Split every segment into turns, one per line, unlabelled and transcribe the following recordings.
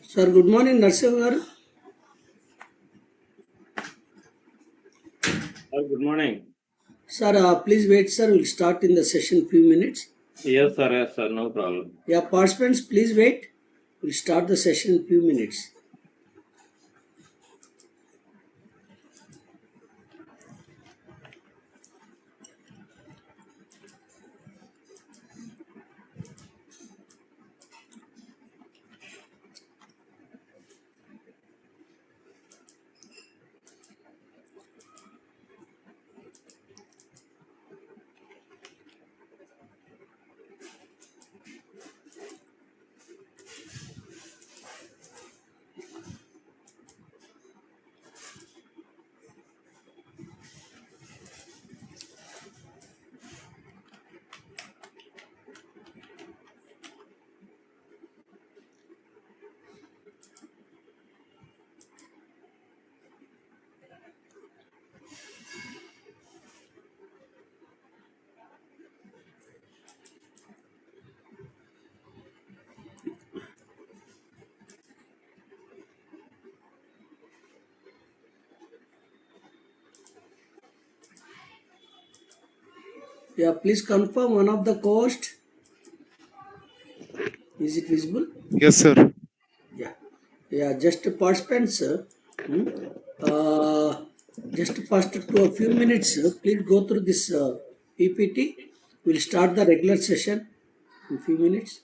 Sir, good morning, Narasimham garu.
Good morning.
Sir, please wait, sir. We'll start in the session few minutes.
Yes, sir, no problem.
Yeah, participants, please wait. We'll start the session in few minutes. Yeah, please confirm one of the cost. Is it visible?
Yes, sir.
Yeah. Yeah, just participants, hmm, uh, just first to a few minutes, please go through this PPT. We'll start the regular session in few minutes.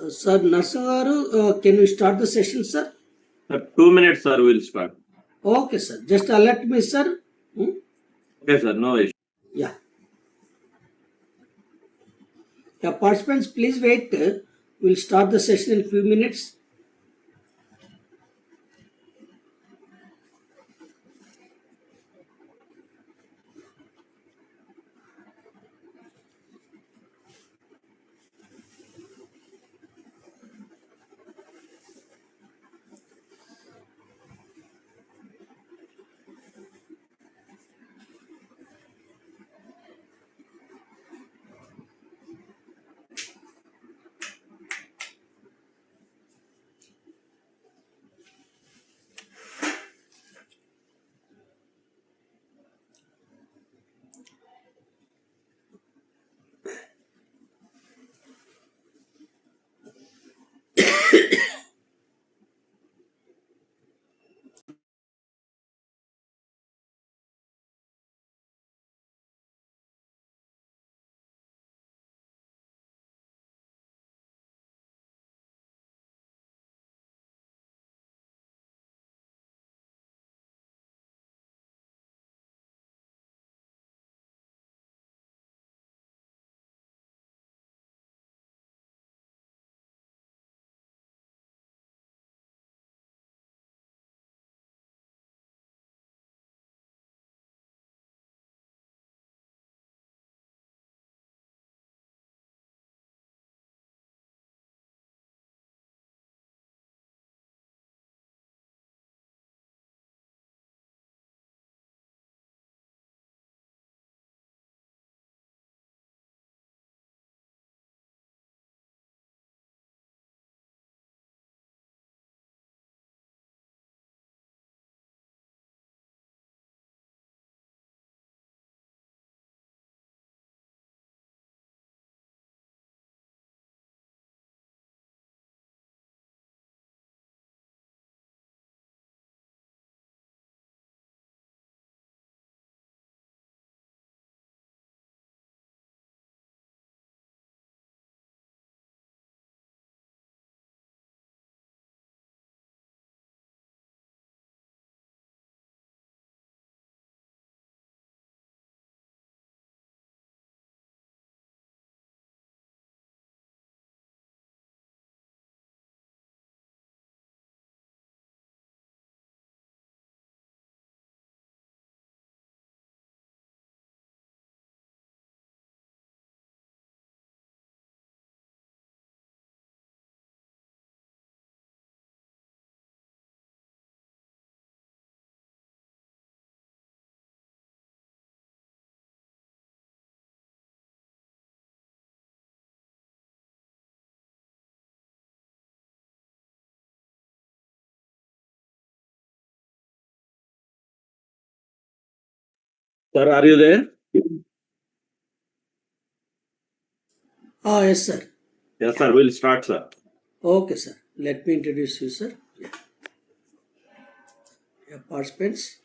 Sir Narsangaru, can we start the session, sir?
Sir, 2 minutes, sir, we'll start.
Okay, sir. Just alert me, sir.
Okay, sir, no issue.
Yeah. Yeah, participants, please wait. We'll start the session in few minutes.
Sir, are you there?
Yes, sir.
Yes, sir, we'll start, sir.
Okay, sir. Let me introduce you, sir. Yeah, participants.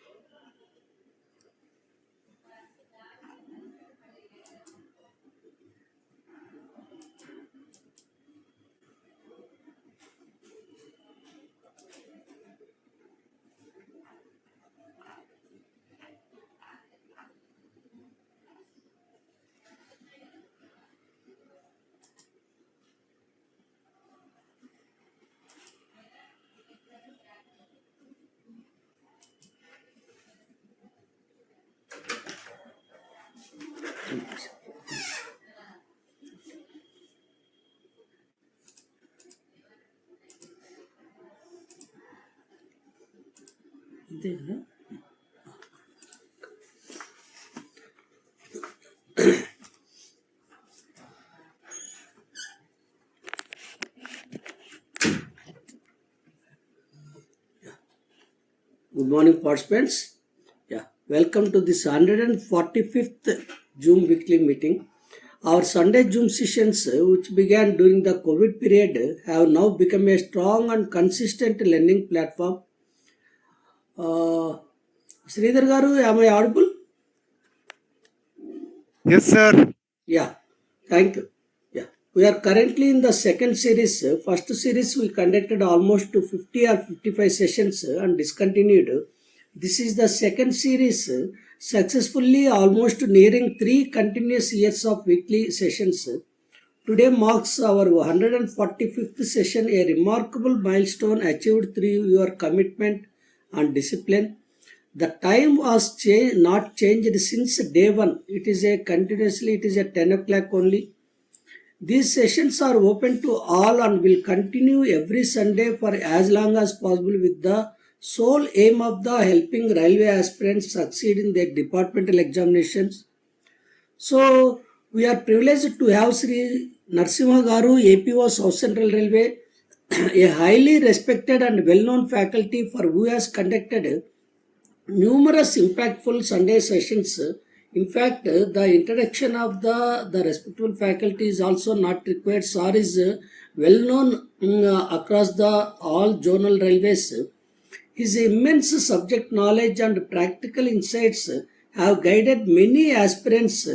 ఇదేనా? Good morning, participants. Yeah, welcome to this 145th Zoom weekly meeting. Our Sunday Zoom sessions, which began during the COVID period, have now become a strong and consistent learning platform. Sridhar Garu, am I audible?
Yes, sir.
Yeah, thank you. Yeah, We are currently in the second series. First series we conducted almost 50 or 55 sessions and discontinued. This is the second series, successfully almost nearing 3 continuous years of weekly sessions. Today marks our 145th session, a remarkable milestone achieved through your commitment and discipline. The time was not changed since day one. It is a continuously, it is at 10 o'clock only. These sessions are open to all and will continue every Sunday for as long as possible with the sole aim of the helping railway aspirants succeed in their departmental examinations. So we are privileged to have Sri Narasimham Garu, APO South Central Railway, a highly respected and well-known faculty for who has conducted numerous impactful Sunday sessions. In fact, the introduction of the respectful faculty is also not required. Sir is well known across the all zonal railways. His immense subject knowledge and practical insights have guided many aspirants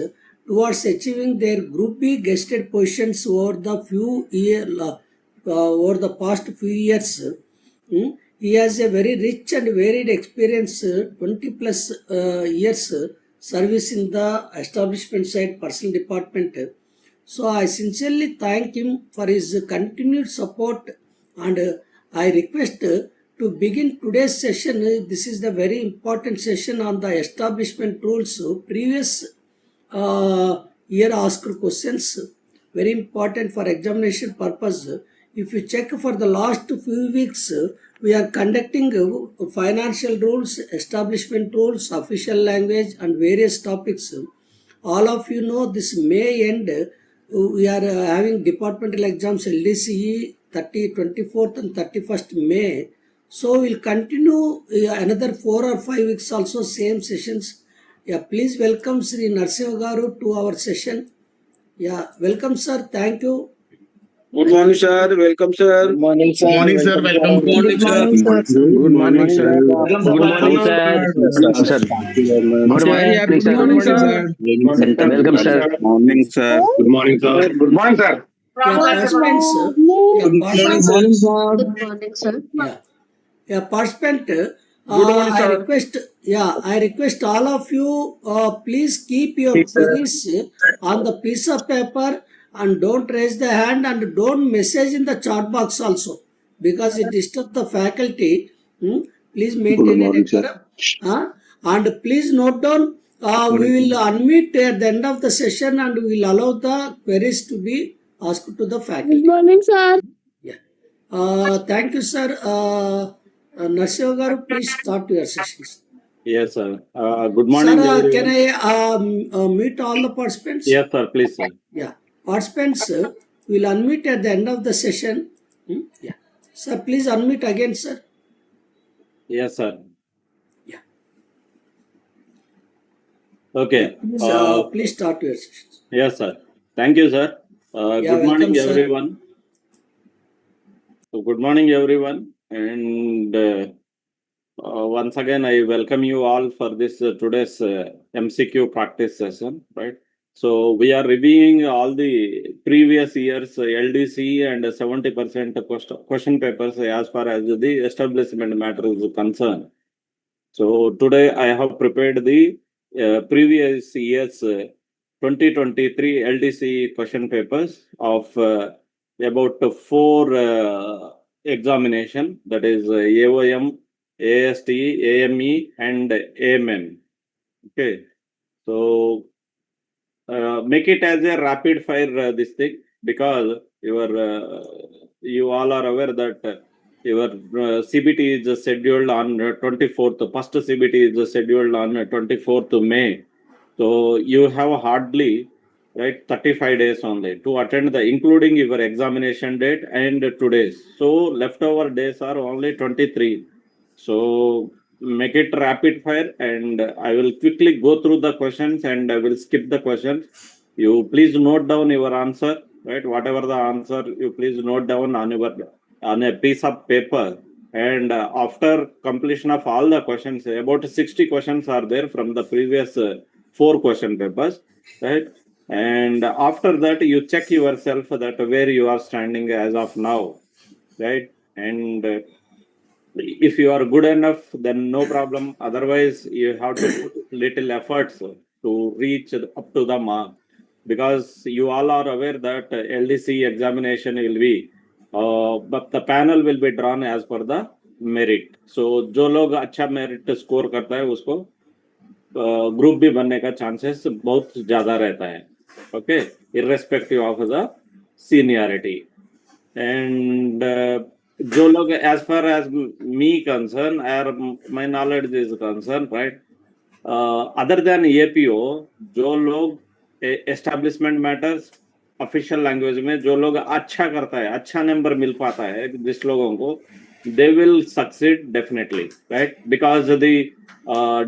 towards achieving their Group B guested positions over the past few years. He has a very rich and varied experience, 20 plus years service in the establishment side personal department. So I sincerely thank him for his continued support and I request to begin today's session. This is the very important session on the establishment rules. Previous year asked questions, very important for examination purpose. If you check for the last few weeks, we are conducting financial rules, establishment rules, official language and various topics. All of you know this May end, we are having departmental exams LDCE 24th and 31st May. So we'll continue another 4 or 5 weeks also same sessions. Yeah, please welcome Sri Narasimham Garu to our session. Yeah, welcome sir. Thank you.
Good morning, sir. Welcome, sir.
Good morning, sir.
Good morning, sir. Welcome.
Good morning, sir.
Good morning, sir.
Good morning,
sir.
sir.
Sir.
Good
Very happy
Good morning, sir.
Welcome, sir.
Morning, sir.
Good morning, sir.
Good morning, sir.
Yeah, participants. Yeah, participants.
Good morning, sir.
Yeah, participant.
Good morning, sir.
I request all of you, please keep your queries on the piece of paper and don't raise the hand and don't message in the chat box also because it disturbs the faculty. Please maintain a decorum. And please note down, we will unmute at the end of the session and we will allow the queries to be asked to the faculty.
Good morning, sir.
Yeah. Thank you, sir. Narasimham Garu, please start your sessions.
Yes, sir. Good morning,
Sir,
everyone.
can I mute all the participants?
Yes, sir. Please, sir.
Yeah. Participants will unmute at the end of the session. Yeah. Sir, please unmute again, sir.
Yes, sir.
Yeah.
Okay.
Please start your sessions.
Yes, sir. Thank you, sir. Good morning,
welcome, sir.
everyone. So, good morning, everyone. And once again, I welcome you all for this today's MCQ practice session, right? So we are reviewing all the previous years LDC and 70% question papers as far as the establishment matter is concerned. So today I have prepared the previous years 2023 LDC question papers of about 4 examination, that is AOM, AST, AME and AMM. Okay, so make it as a rapid fire this thing, because you all are aware that your CBT is scheduled on 24th. First CBT is scheduled on 24th May. So you have hardly 35 days only to attend the, including your examination date and today's. So leftover days are only 23. So make it rapid fire and I will quickly go through the questions and I will skip the questions. You please note down your answer, right? Whatever the answer, you please note down on a piece of paper. And after completion of all the questions, about 60 questions are there from the previous 4 question papers, right? and after that you check yourself that where you are standing as of now, right? And if you are good enough, then no problem. Otherwise, you have to put little efforts to reach up to the mark, because you all are aware that LDC examination will be, but the panel will be drawn as per the merit. So जो लोग अच्छा merit score करता है उसको group भी बनने का chances बहुत ज्यादा रहता है. Okay, irrespective of the seniority. And जो लोग, as far as me concerned or my knowledge is concerned, right, other than APO, जो लोग establishment matters official language में जो लोग अच्छा करता है, अच्छा नंबर मिल पाता है जिस लोगों को, they will succeed definitely, right? Because the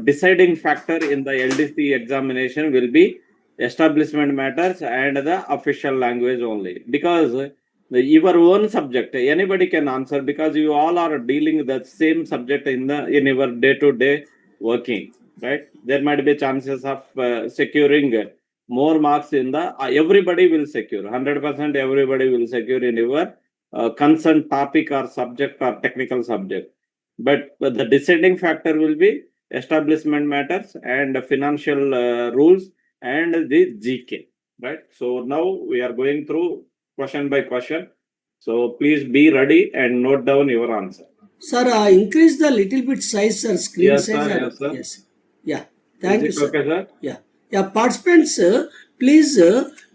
deciding factor in the LDC examination will be establishment matters and the official language only. Because your own subject, anybody can answer, because you all are dealing the same subject in your day-to-day working, right? There might be chances of securing more marks in the everybody will secure 100%. Everybody will secure in your concerned topic or subject or technical subject. But the deciding factor will be establishment matters and financial rules and the GK, right? So now we are going through question by question. So please be ready and note down your answer.
Sir, increase the little bit size, sir, screen
Yes,
size.
sir. Yes, sir.
Yes. Yeah. Thank
Is
you,
it
sir.
okay, sir?
Yeah. Yeah. Participants, please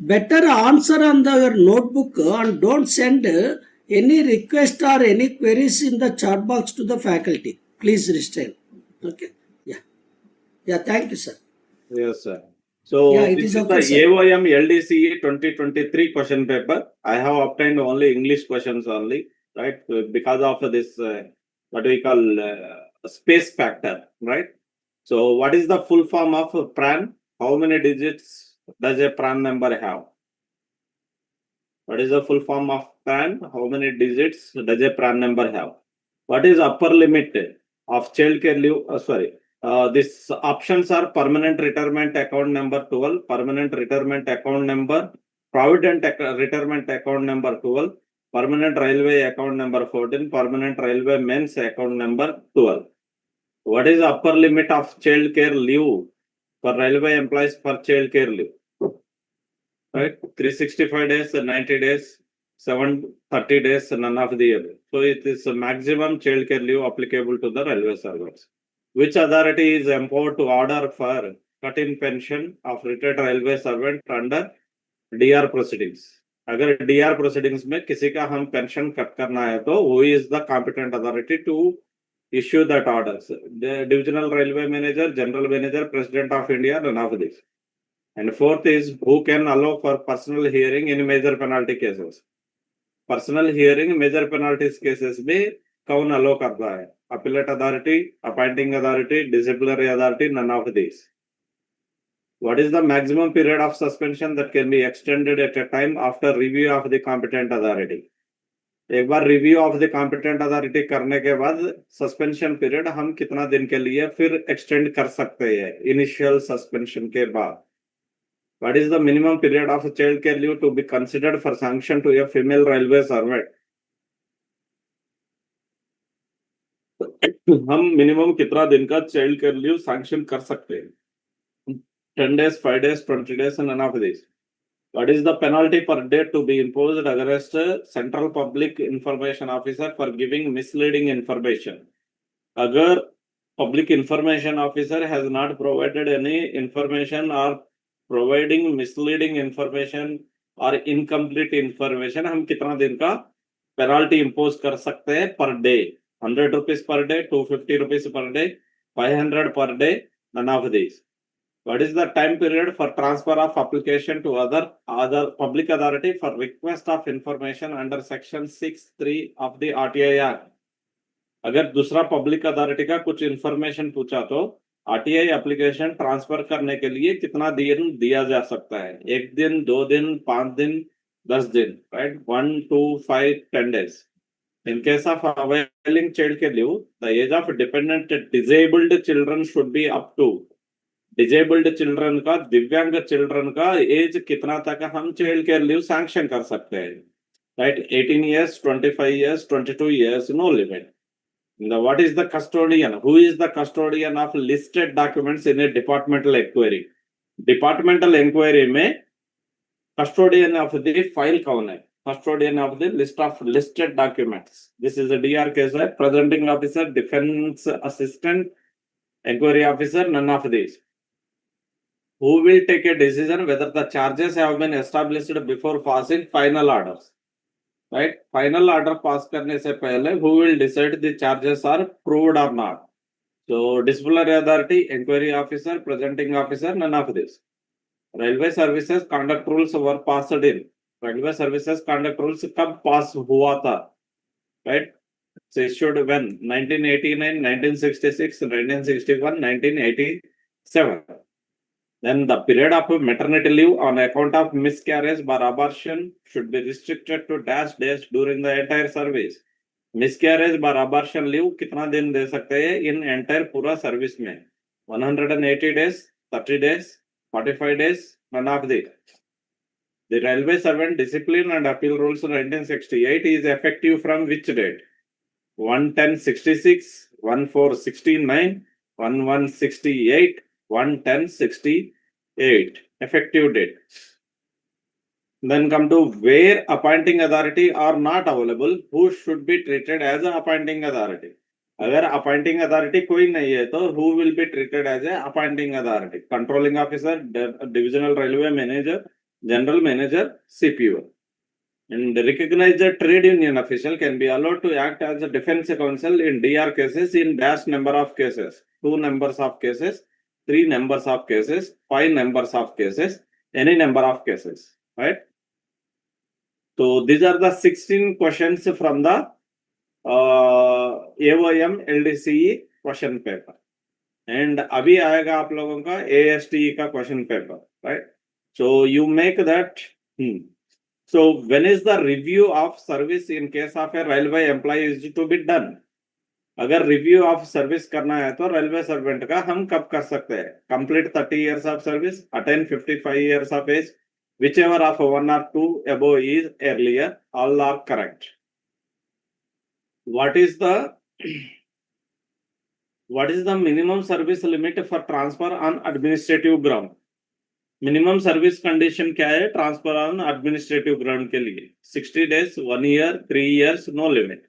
better answer on your notebook and don't send any request or any queries in the chat box to the faculty. Please restrain. Okay. Yeah. Yeah. Thank you, sir.
Yes, sir. So
Yeah, it
this
is
is
okay,
the
sir.
AOM LDCE 2023 question paper. I have obtained only English questions only, right? Because of this, what we call space factor, right? So what is the full form of PRAN? How many digits does a PRAN number have? What is the full form of PRAN? How many digits does a PRAN number have? What is upper limit of child care leave? These options are permanent retirement account number 12, permanent retirement account number, provident retirement account number 12, permanent railway account number 14, permanent railway men's account number 12. What is the upper limit of child care leave for railway employees for child care leave? Right, 365 days, 90 days, 730 days, none of the other. So it is a maximum child care leave applicable to the railway servants. Which authority is empowered to order for cut-in pension of retired railway servant under DR proceedings? अगर DR proceedings में किसी का हम pension cut करना है तो who is the competent authority to issue that orders? The divisional railway manager, general manager, president of India, none of this. And fourth is who can allow for personal hearing in major penalty cases. Personal hearing major penalties cases में कौन allow करता है? Appellate authority, appointing authority, disciplinary authority, none of these. What is the maximum period of suspension that can be extended at a time after review of the competent authority? एक बार review of the competent authority करने के बाद suspension period हम कितना दिन के लिए फिर एक्सटेंड कर सकते हैं इनिशियल सस्पेंशन के बाद? What is the minimum period of child care leave to be considered for sanction to a female railway servant? हम मिनिमम कितना दिन का चाइल्ड केयर लीव सैंक्शन कर सकते हैं? 10 days, 5 days, 20 days, and none of these. What is the penalty per day to be imposed against a central public information officer for giving misleading information? अगर public information officer has not provided any information or providing misleading information or incomplete information, हम कितना दिन का penalty impose कर सकते हैं per day? 100 rupees per day, 250 rupees per day, 500 per day, none of these. What is the time period for transfer of application to other public authority for request of information under section 6(3) of the RTI Act? अगर दूसरा public authority का कुछ information पूछा तो RTI application transfer करने के लिए कितना दिन दिया जा सकता है? 1 दिन, 2 दिन, 5 दिन, 10 दिन, right? 1, 2, 5, 10 days. In case of availing child care leave, the age of dependent disabled children should be up to disabled children का, दिव्यांग चिल्ड्रन का एज कितना तक हम चाइल्ड केयर लीव सैंक्शन कर सकते हैं, right? 18 years, 25 years, 22 years, no limit. What is the custodian? Who is the custodian of listed documents in a departmental inquiry? Departmental inquiry में custodian of the file कौन है? Custodian of the list of listed documents. This is a DR case, right? Presenting officer, defense assistant, inquiry officer, none of these. Who will take a decision whether the charges have been established before passing final orders? Right? Final order pass करने से पहले who will decide the charges are proved or not? So disciplinary authority, inquiry officer, presenting officer, none of this. Railway services conduct rules were passed in. Railway services conduct rules कब pass हुआ था? Right? So issued when? 1989, 1966, 1961, 1987. Then the period of maternity leave on account of miscarriage or abortion should be restricted to dash days during the entire service. Miscarriage or abortion leave कितना दिन दे सकते हैं in entire पूरा service में? 180 days, 30 days, 45 days, none of these. The Railway Servant Discipline and Appeal Rules 1968 is effective from which date? 1/10/66, 1/4/69, 1/1/68, 1/10/68 effective date. Then come to where appointing authority are not available, who should be treated as an appointing authority? अगर appointing authority कोई नहीं है तो who will be treated as a appointing authority? Controlling officer, divisional railway manager, general manager, CPO. And recognized trade union official can be allowed to act as a defense counsel in DR cases in dash number of cases, 2 numbers of cases, 3 numbers of cases, 5 numbers of cases, any number of cases, right? So these are the 16 questions from the AOM LDCE question paper. And अभी आएगा आप लोगों का ASTE का question paper, right? So you make that. So when is the review of service in case of a railway employee is to be done? अगर review of service करना है तो railway servant का हम कब कर सकते हैं? Complete 30 years of service, attain 55 years of age, whichever of 1 or 2 above is earlier, all are correct. What is the minimum service limit for transfer on administrative ground? Minimum service condition क्या है transfer on administrative ground के लिए? 60 days, 1 year, 3 years, no limit.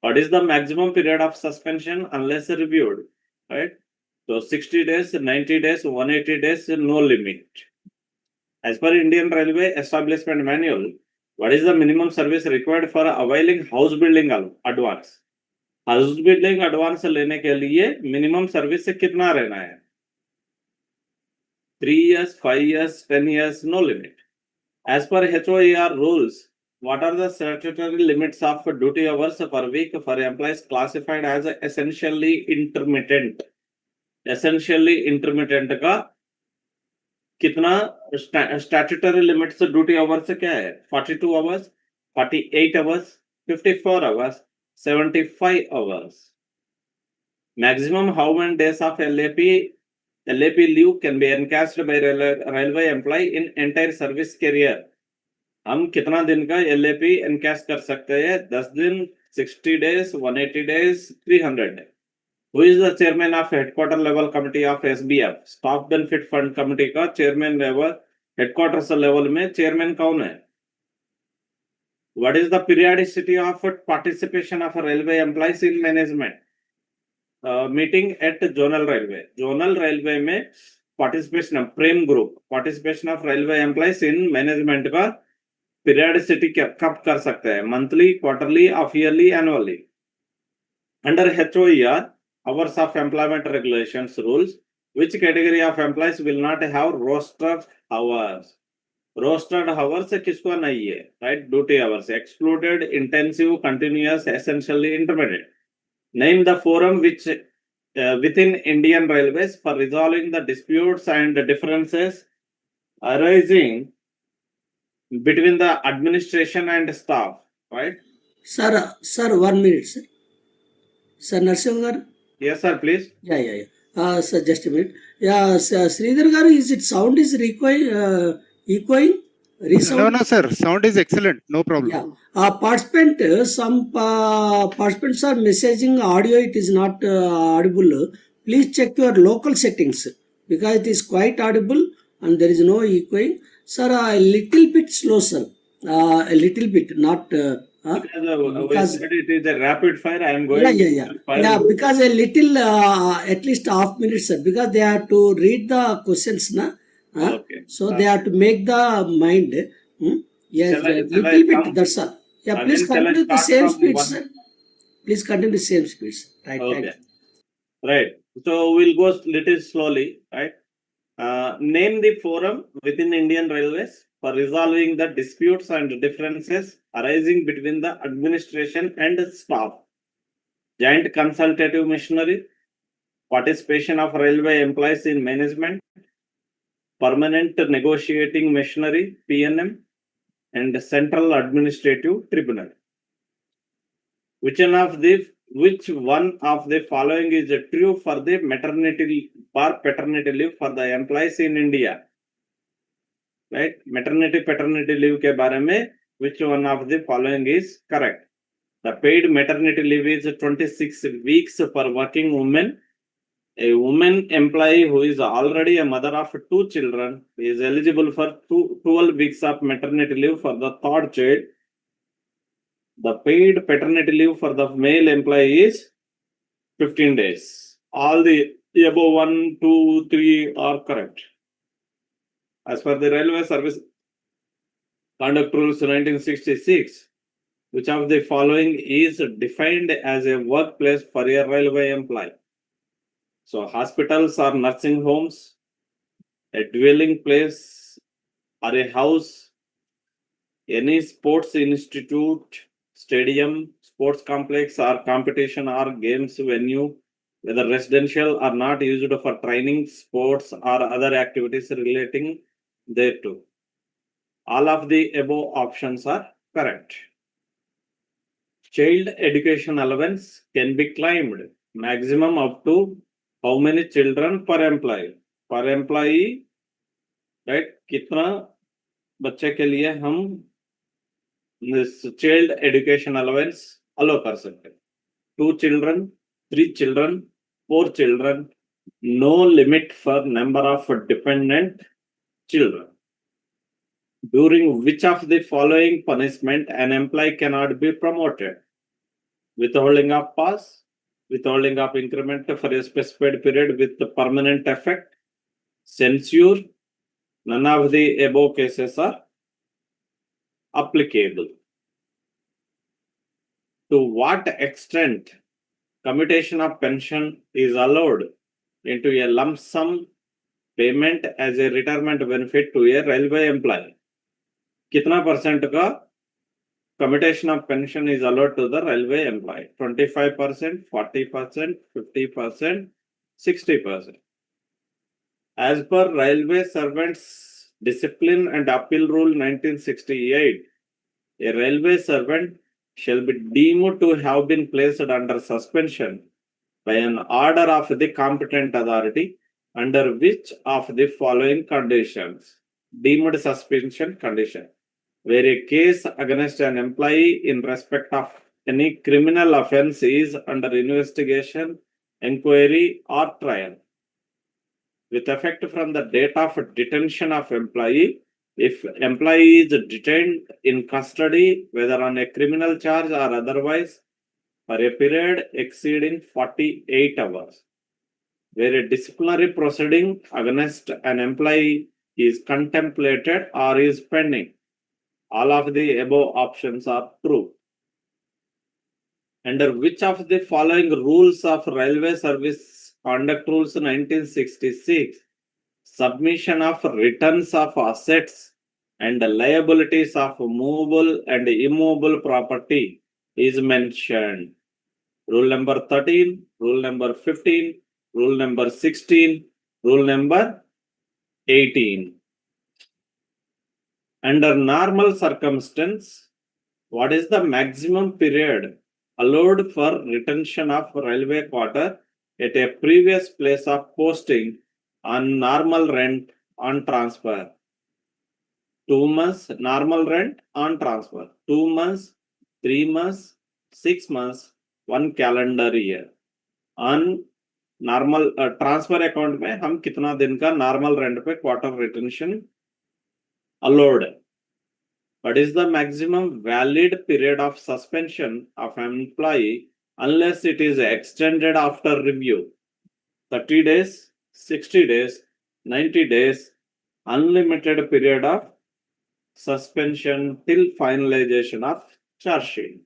What is the maximum period of suspension unless reviewed? Right? So 60 days, 90 days, 180 days, no limit. As per Indian Railway Establishment Manual, what is the minimum service required for availing house building advance? House building advance लेने के लिए minimum service से कितना रहना है? 3 years, 5 years, 10 years, no limit. As per HOER rules, what are the statutory limits of duty hours per week for employees classified as essentially intermittent? Essentially intermittent का कितना statutory limits duty hours क्या है? 42 hours, 48 hours, 54 hours, 75 hours. Maximum how many days of LAP leave can be encashed by railway employee in entire service career? हम कितना दिन का LAP encased कर सकते हैं? 10 दिन, 60 days, 180 days, 300 days. Who is the chairman of headquarter level committee of SBF? Staff benefit fund committee का chairman level headquarters level में chairman कौन है? What is the periodicity of participation of railway employees in management? Meeting at zonal railway. Zonal railway में participation of prem group, participation of railway employees in management का periodicity कब कर सकते हैं? Monthly, quarterly, half-yearly, annually. Under HOER, hours of employment regulations rules, which category of employees will not have rostered hours? Rostered hours किसको नहीं है? Right? Duty hours excluded, intensive, continuous, essentially intermittent. Name the forum which within Indian Railways for resolving the disputes and differences arising between the administration and staff, right?
Sir, 1 minute, sir. Sir Narasimham.
Yes, sir, please.
Yeah. So just a minute. Yeah, Sridhar garu, is it sound is echoing?
No,
Resound?
no, sir. Sound is excellent. No problem.
Yeah. Participant, some participants are messaging audio, it is not audible. Please check your local settings because it is quite audible and there is no echoing. Sir, a little bit slow, sir. A little bit, not
Because we
because
said it is a rapid fire, I am
yeah,
going
yeah, yeah.
to fire.
Yeah, because a little, at least half minute, sir, because they have to read the questions, na?
Okay.
So they have to make the mind. Yes,
Shall I
little bit,
come?
that's all. Yeah, please
Again, shall I
continue the
start
same
from
speed,
one?
sir. Please continue the same speed, sir. Right, thank
Okay.
you.
Right. So we'll go little slowly, right? Name the forum within Indian Railways for resolving the disputes and differences arising between the administration and staff. Joint consultative machinery, participation of railway employees in management, permanent negotiating machinery, PNM, and central administrative tribunal. Which one of the following is true for the maternity or paternity leave for the employees in India? Right? Maternity paternity leave के बारे में which one of the following is correct? The paid maternity leave is 26 weeks for working woman. A woman employee who is already a mother of 2 children is eligible for 12 weeks of maternity leave for the third child. The paid paternity leave for the male employee is 15 days. All the above 1, 2, 3 are correct. As per the Railway Service Conduct Rules 1966, which of the following is defined as a workplace for a railway employee? So, hospitals or nursing homes, a dwelling place or a house, any sports institute, stadium, sports complex or competition or games venue, whether residential or not used for training, sports or other activities relating thereto. All of the above options are correct. Child education allowance can be claimed maximum up to how many children per employee? Per employee, right? कितना बच्चे के लिए हम this child education allowance allow कर सकते हैं? 2 children, 3 children, 4 children, no limit for number of dependent children. During which of the following punishment an employee cannot be promoted? Withholding of pass, withholding of increment for a specified period with the permanent effect, censure, none of the above cases are applicable. To what extent commutation of pension is allowed into a lump sum payment as a retirement benefit to a railway employee? कितना percent का commutation of pension is allowed to the railway employee? 25%, 40%, 50%, 60%. As per Railway Servants Discipline and Appeal Rule 1968, a railway servant shall be deemed to have been placed under suspension by an order of the competent authority under which of the following conditions? Deemed suspension condition, where a case against an employee in respect of any criminal offense is under investigation, inquiry, or trial, with effect from the date of detention of employee. If employee is detained in custody, whether on a criminal charge or otherwise, for a period exceeding 48 hours, where a disciplinary proceeding against an employee is contemplated or is pending. All of the above options are true. Under which of the following rules of Railway Service Conduct Rules 1966, submission of returns of assets and liabilities of movable and immovable property is mentioned? Rule number 13, rule number 15, rule number 16, rule number 18. Under normal circumstance, what is the maximum period allowed for retention of railway quarter at a previous place of posting on normal rent on transfer. 2 months normal rent on transfer. 2 months, 3 months, 6 months, 1 calendar year. On normal transfer account में हम कितना दिन का normal rent पे quarter retention allowed है. What is the maximum valid period of suspension of an employee unless it is extended after review? 30 days, 60 days, 90 days, unlimited period of suspension till finalization of charge sheet.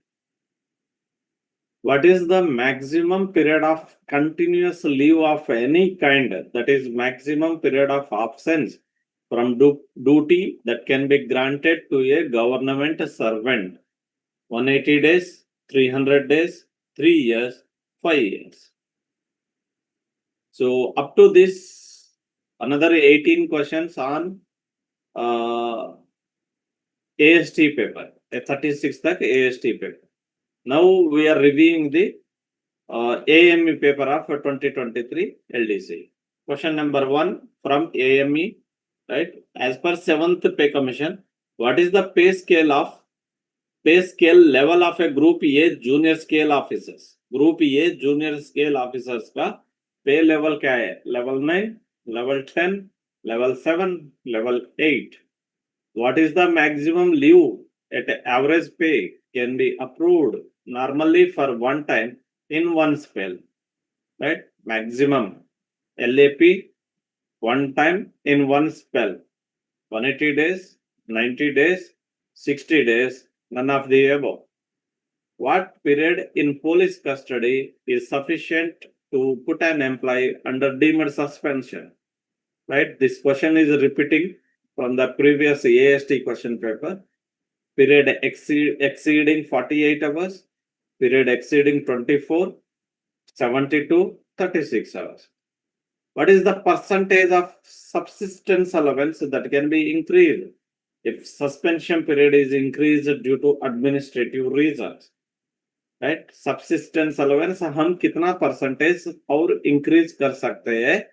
What is the maximum period of continuous leave of any kind, that is maximum period of absence from duty that can be granted to a government servant? 180 days, 300 days, 3 years, 5 years. So up to this, another 18 questions on AST paper, a 36 tak AST paper. Now we are reviewing the AME paper of 2023 LDC. Question number 1 from AME, right? As per 7th pay commission, what is the pay scale level of a group A junior scale officers? Group A junior scale officers का pay level क्या है? Level 9, level 10, level 7, level 8. What is the maximum leave at average pay can be approved normally for one time in one spell, right? Maximum LAP one time in one spell, 180 days, 90 days, 60 days, none of the above. What period in police custody is sufficient to put an employee under deemed suspension? Right? This question is repeating from the previous AST question paper. Period exceeding 48 hours, period exceeding 24, 72, 36 hours. What is the percentage of subsistence allowance that can be increased if suspension period is increased due to administrative reasons? Right? Subsistence allowance हम कितना percentage और increase कर सकते हैं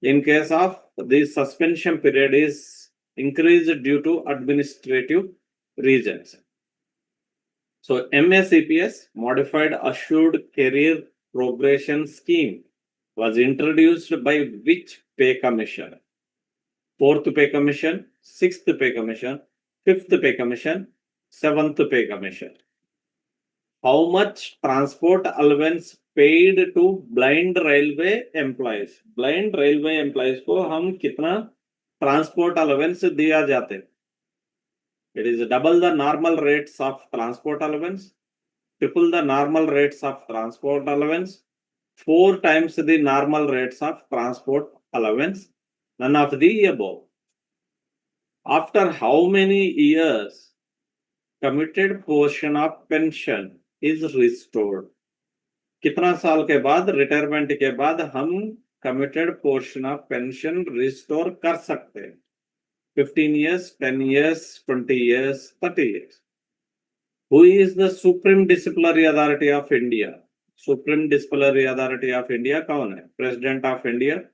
in case of the suspension period is increased due to administrative reasons. So MACPS, Modified Assured Career Progression Scheme, was introduced by which pay commission? 4th pay commission, 6th pay commission, 5th pay commission, 7th pay commission. How much transport allowance paid to blind railway employees? Blind railway employees को हम कितना transport allowance दिया जाते हैं? It is double the normal rates of transport allowance, triple the normal rates of transport allowance, 4 times the normal rates of transport allowance, none of the above. After how many years committed portion of pension is restored? कितना साल के बाद retirement के बाद हम committed portion of pension restore कर सकते हैं? 15 years, 10 years, 20 years, 30 years. Who is the Supreme Disciplinary Authority of India? Supreme Disciplinary Authority of India कौन है? President of India,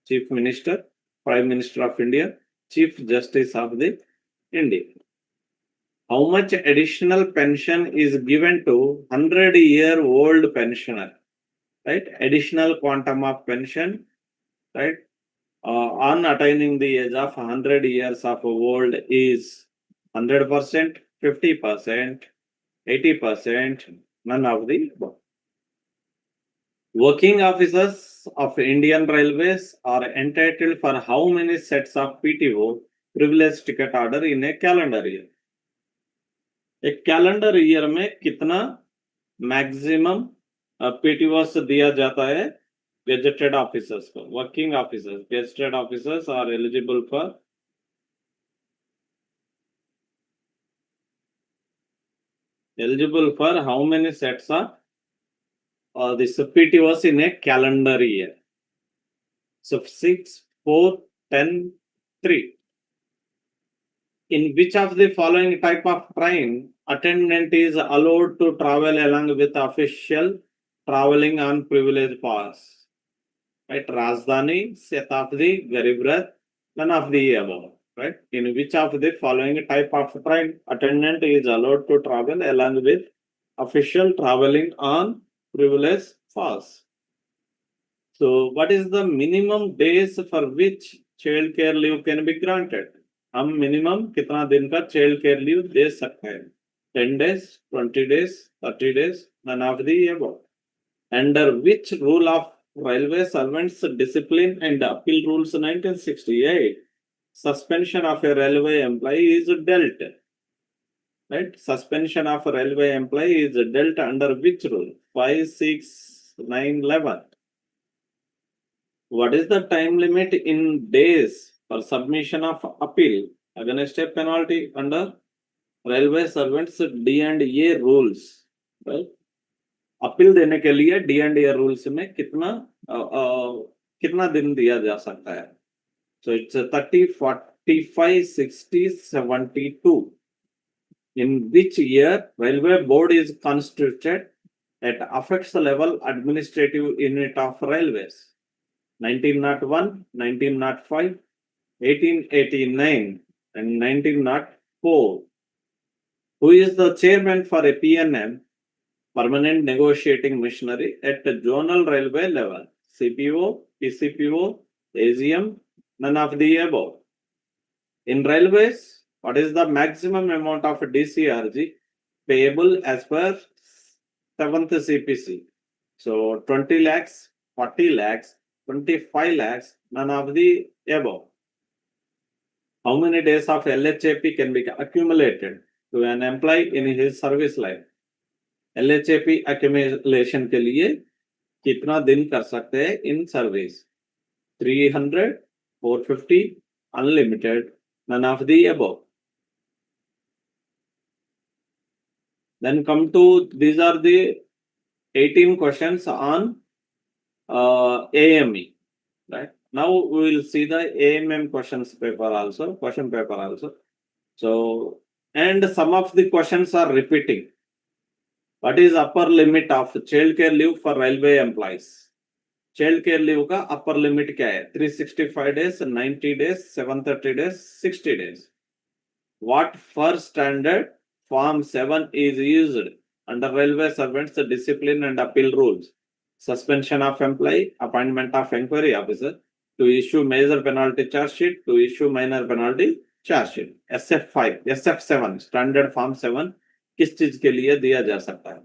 Chief Minister, Prime Minister of India, Chief Justice of the India. How much additional pension is given to 100-year-old pensioner? Right? Additional quantum of pension, right? On attaining the age of 100 years of old is 100%, 50%, 80%, none of the above. Working officers of Indian Railways are entitled for how many sets of PTO privilege ticket order in a calendar year? एक calendar year में कितना maximum PTOs दिया जाता है gazetted officers को? Working officers, gazetted officers are eligible for how many sets of this PTOs in a calendar year? So 6, 4, 10, 3. In which of the following type of train attendant is allowed to travel along with official traveling on privilege pass? right? Rajdhani, Shatabdi, Garib Rath, none of the above, right? In which of the following type of train attendant is allowed to travel along with official traveling on privilege pass? So, what is the minimum days for which child care leave can be granted? हम minimum कितना दिन का child care leave दे सकते हैं? 10 days, 20 days, 30 days, none of the above. Under which rule of railway servants discipline and appeal rules 1968, suspension of a railway employee is dealt? Right? Suspension of a railway employee is dealt under which rule? 5, 6, 9, 11. What is the time limit in days for submission of appeal against a penalty under railway servants D and A rules? Right? Appeal देने के लिए D and A rules में कितना दिन दिया जा सकता है? So it's 30, 45, 60, 72. In which year railway board is constituted at affects level administrative unit of railways? 1901, 1905, 1889 and 1904. Who is the chairman for a PNM, Permanent Negotiating Machinery, at the zonal railway level? CPO, PCPO, AGM, none of the above. In railways, what is the maximum amount of DCRG payable as per 7th CPC? So 20 lakhs, 40 lakhs, 25 lakhs, none of the above. How many days of LHAP can be accumulated to an employee in his service life? LHAP accumulation के लिए कितना दिन कर सकते हैं in service? 300, 450, unlimited, none of the above. Then come to, these are the 18 questions on AME, right? Now we will see the AMM question paper also. So, and some of the questions are repeating. What is upper limit of child care leave for railway employees? Child care leave का upper limit क्या है? 365 days, 90 days, 730 days, 60 days. What first standard Form 7 is used under railway servants discipline and appeal rules? Suspension of employee, appointment of inquiry officer, to issue major penalty charge sheet, to issue minor penalty charge sheet. SF5, SF7, standard Form 7 किस चीज के लिए दिया जा सकता है?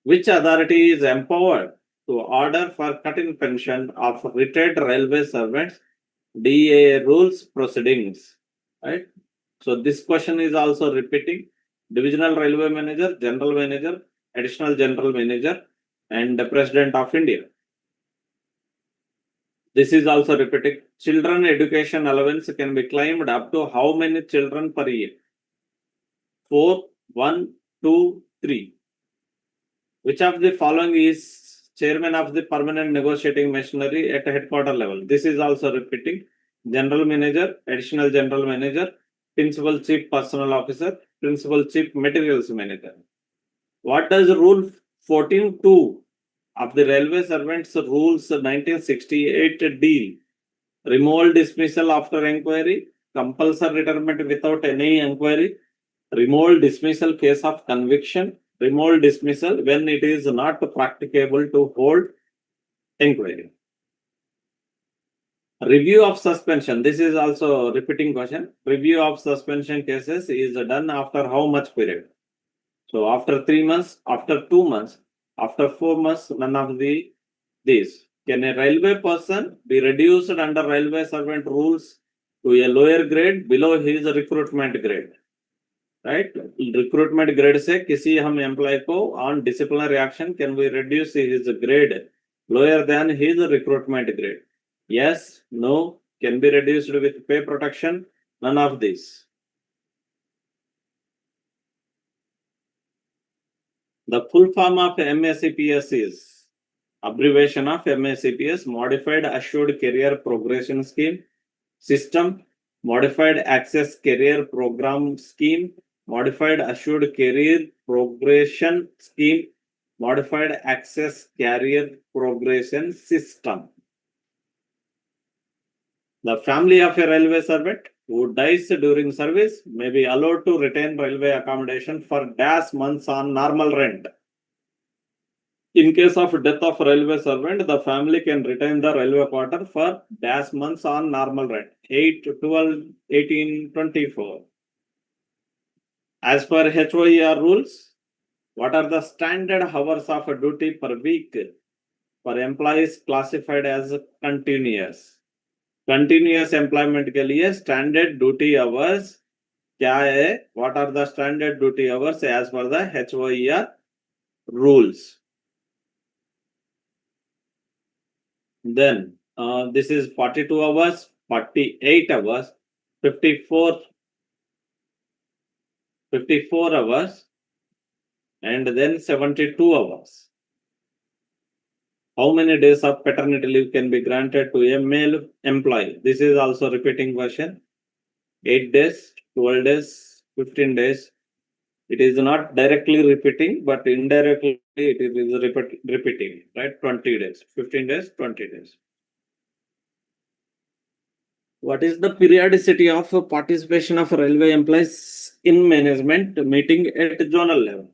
Which authority is empowered to order for cut-in pension of retired railway servants? DA rules proceedings, right? So this question is also repeating. Divisional Railway Manager, General Manager, Additional General Manager, and the President of India. This is also repeating. Children education allowance can be claimed up to how many children per year? 4, 1, 2, 3. Which of the following is chairman of the permanent negotiating machinery at headquarter level? This is also repeating. General Manager, Additional General Manager, Principal Chief Personnel Officer, Principal Chief Materials Manager. What does Rule 14.2 of the Railway Servants Rules 1968 deal? Removal dismissal after inquiry, compulsory retirement without any inquiry, removal dismissal case of conviction, removal dismissal when it is not practicable to hold inquiry. Review of suspension. This is also a repeating question. Review of suspension cases is done after how much period? So after 3 months, after 2 months, after 4 months, none of these. Can a railway person be reduced under railway servant rules to a lower grade below his recruitment grade? Right? Recruitment grade से किसी हम employee को on disciplinary action can we reduce his grade lower than his recruitment grade? Yes, no, can be reduced with pay protection, none of these. The full form of MACPS is abbreviation of MACPS, Modified Assured Career Progression Scheme, System, Modified Access Career Program Scheme, Modified Assured Career Progression Scheme, Modified Access Career Progression System. The family of a railway servant who dies during service may be allowed to retain railway accommodation for dash months on normal rent. In case of death of railway servant, the family can retain the railway quarter for dash months on normal rent. 8, 12, 18, 24. As per HOER rules, what are the standard hours of duty per week for employees classified as continuous? Continuous employment के लिए standard duty hours क्या है? What are the standard duty hours as per the HOER rules? Then this is 42 hours, 48 hours, 54 hours, and then 72 hours. How many days of paternity leave can be granted to a male employee? This is also repeating question. 8 days, 12 days, 15 days. It is not directly repeating, but indirectly it is repeating, right? 20 days, 15 days, 20 days. What is the periodicity of participation of railway employees in management meeting at zonal level?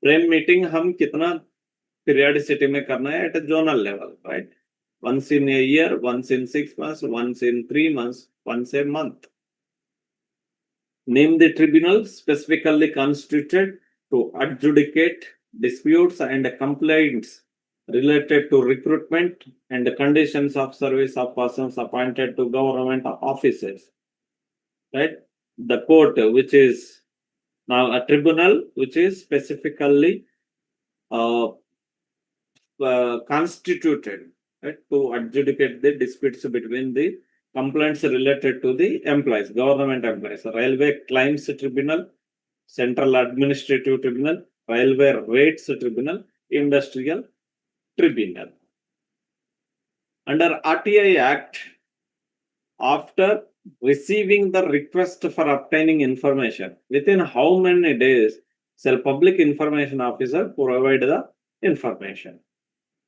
Frame meeting हम कितना periodicity में करना है at a zonal level, right? Once in a year, once in 6 months, once in 3 months, once a month. Name the tribunal specifically constituted to adjudicate disputes and complaints related to recruitment and conditions of service of persons appointed to government offices. Right? The court, which is now a tribunal, which is specifically constituted, right, to adjudicate the disputes between the complaints related to the employees, government employees. Railway Claims Tribunal, Central Administrative Tribunal, Railway Rates Tribunal, Industrial Tribunal. Under RTI Act, after receiving the request for obtaining information, within how many days shall Public Information Officer provide the information?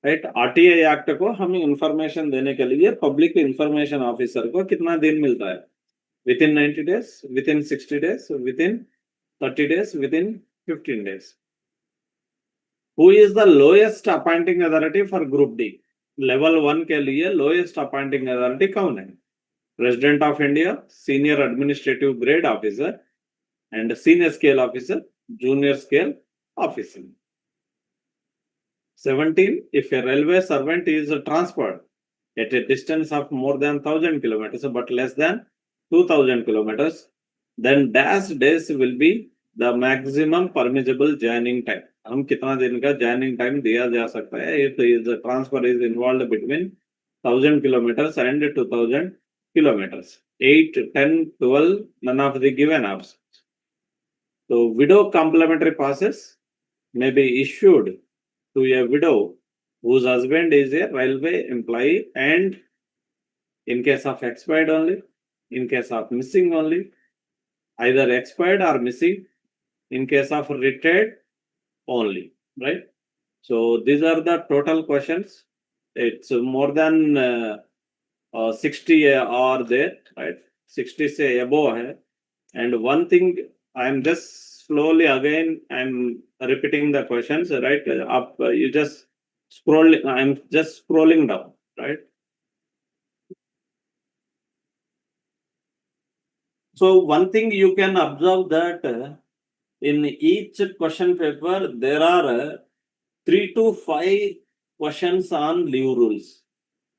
Right RTI act को हम information देने के लिए public information officer को कितना दिन मिलता है? With in 90 days, with in 60 days, with in 30 days, with in 15 days. Who is the lowest appointing authority for group D? Level 1 के लिए lowest appointing authority कौन है? President of India, senior administrative grade officer and senior scale officer, junior scale officer. 17. If a railway servant is transferred at a distance of more than 1000 kilometers but less than 2000 kilometers, then dash days will be the maximum permissible joining time. हम कितना दिन का joining time दिया जा सकता है if the transfer is involved between 1000 kilometers and 2000 kilometers. 8, 10, 12, none of the given options. So widow complementary passes may be issued to a widow whose husband is a railway employee and in case of expired only, in case of missing only, either expired or missing, in case of retired only, right? So these are the total questions. It's more than 60 are there, right? 60 say above hai. And one thing I'm just slowly again I'm repeating the questions, right? Up you just scroll. I'm just scrolling down, right? So one thing you can observe that in each question paper there are 3 to 5 questions on leave rules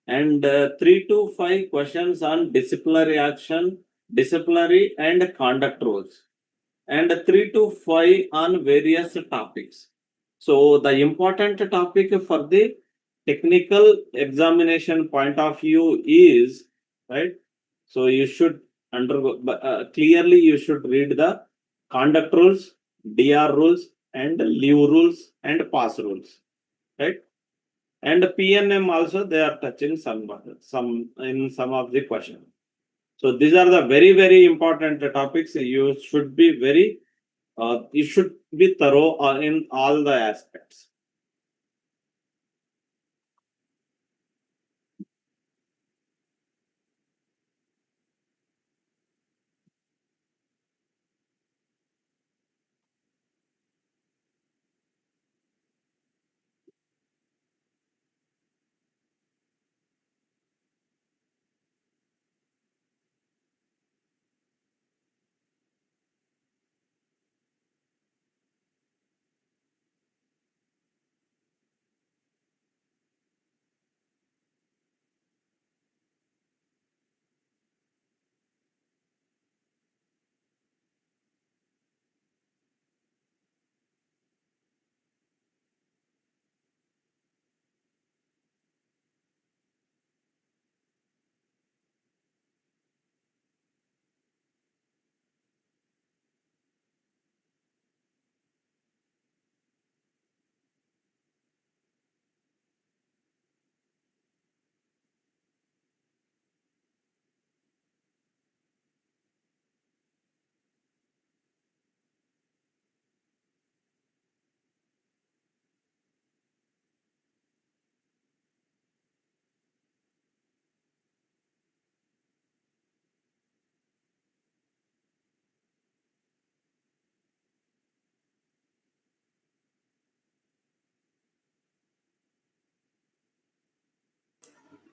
and 3 to 5 questions on disciplinary action, disciplinary and conduct rules, and 3 to 5 on various topics. So the important topic for the technical examination point of view is, right? So you should clearly you should read the conduct rules, DR rules, and leave rules and pass rules, right? And PNM also they are touching some in some of the questions. So these are the very important topics. You should be very you should be thorough in all the aspects.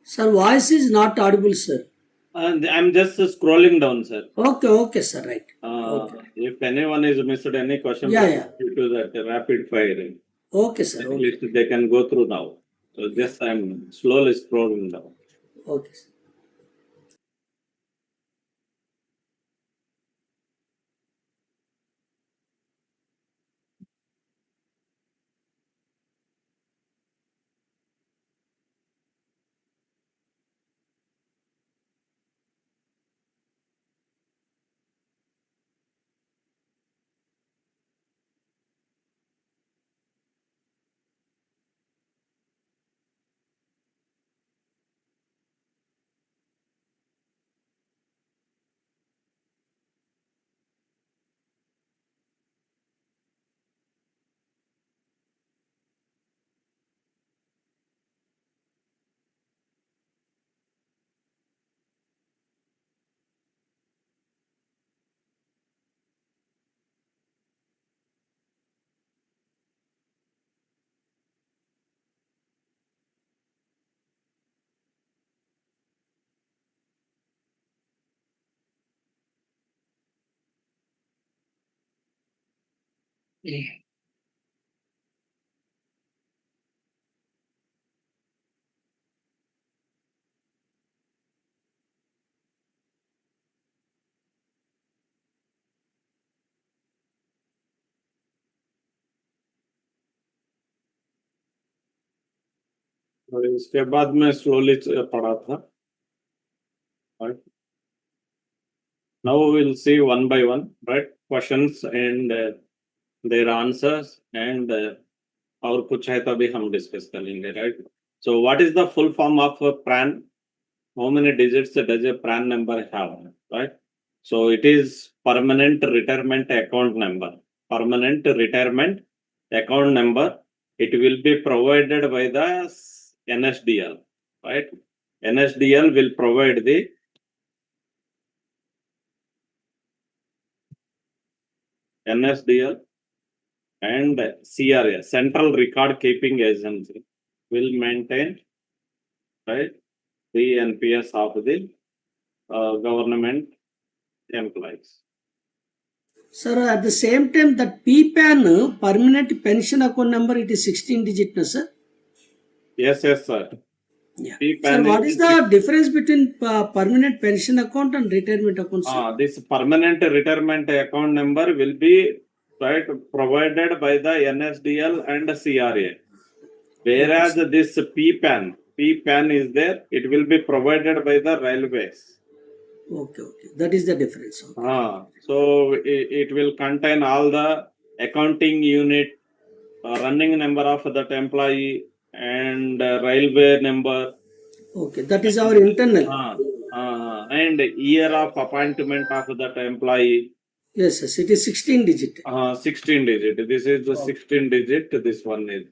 Sir, voice is not audible, sir.
I'm just scrolling down, sir.
Okay, sir, right.
If anyone is missed any question,
Yeah.
due to that rapid firing,
Okay, sir.
at
Okay.
least they can go through now. So just I'm slowly scrolling down.
Okay. Sir.
और इसके बाद में slowly पढ़ा था. Right. Now we'll see one by one, right? Questions and their answers and और कुछ है तो अभी हम डिस्कस करेंगे, right? So what is the full form of a PRAN? How many digits does a PRAN number have, right? So it is permanent retirement account number. Permanent retirement account number. It will be provided by the NSDL, right? NSDL will provide the NSDL and CRA, Central Record Keeping Agency, will maintain, right, the NPS of the government employees.
Sir, at the same time, that PPAN, permanent pension account number, it is 16 digit, no, sir?
Yes, sir.
Yeah.
PPAN
Sir, what is the difference between permanent pension account and retirement account, sir?
This permanent retirement account number will be, right, provided by the NSDL and CRA. Whereas this PPAN is there, it will be provided by the railways.
Okay. That is the difference. Okay.
So it will contain all the accounting unit, running number of that employee, and railway number.
Okay, that is our internal.
And year of appointment of that employee.
Yes, it is 16 digit.
16 digit. This is the 16 digit. This one is.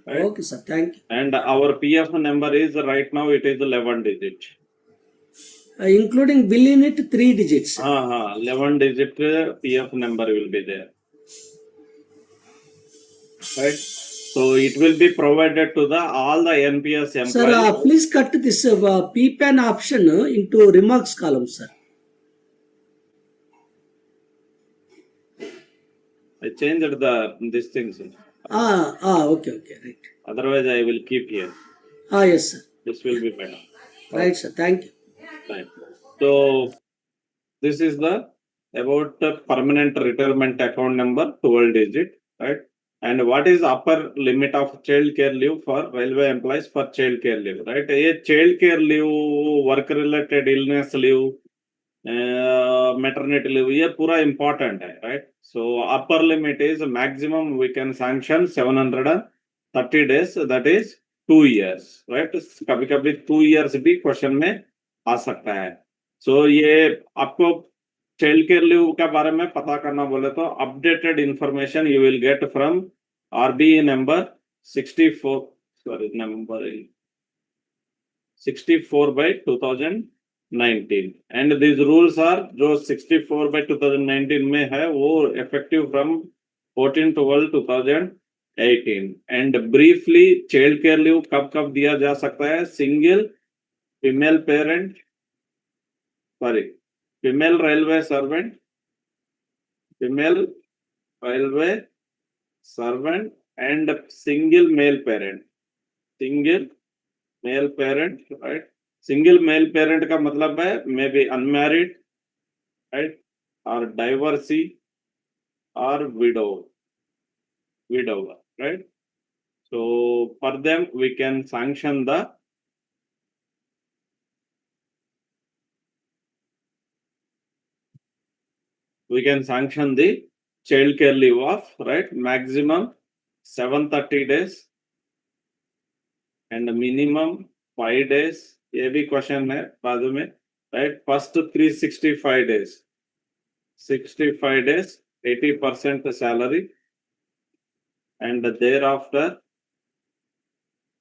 Right?
Okay, sir. Thank you.
And our PF number is right now it is 11 digit.
Including bill unit 3 digits.
11 digit PF number will be there. Right? So it will be provided to the all the NPS employees.
Sir, please cut this PPAN option into remarks column, sir.
I changed this thing, sir.
Okay, right.
Otherwise, I will keep here.
Yes, sir.
This will be better.
Right, sir. Thank you.
Right. So this is the about the permanent retirement account number 12 digit, right? And what is upper limit of child care leave for railway employees for child care leave, right? A child care leave, work related illness leave, maternity leave, ये पूरा important है, right? So upper limit is maximum we can sanction 730 days, that is 2 years, right? कभी कभी 2 years भी question में आ सकता है. So ये आपको चाइल्ड केयर लीव के बारे में पता करना बोले तो updated information you will get from RBE number 64/2019 and these rules are जो 64/2019 में है वो effective from 14/12/2018 and briefly child care leave कब कब दिया जा सकता है. Single female parent, female railway servant, female railway servant, and single male parent. Single male parent, right? Single male parent का मतलब है maybe unmarried, right? Or divorcee, or widower, right? So for them we can sanction the child care leave of, right, maximum 730 days and minimum 5 days. ये भी question है बाद में, right? First 365 days, 65 days, 80% salary, and thereafter,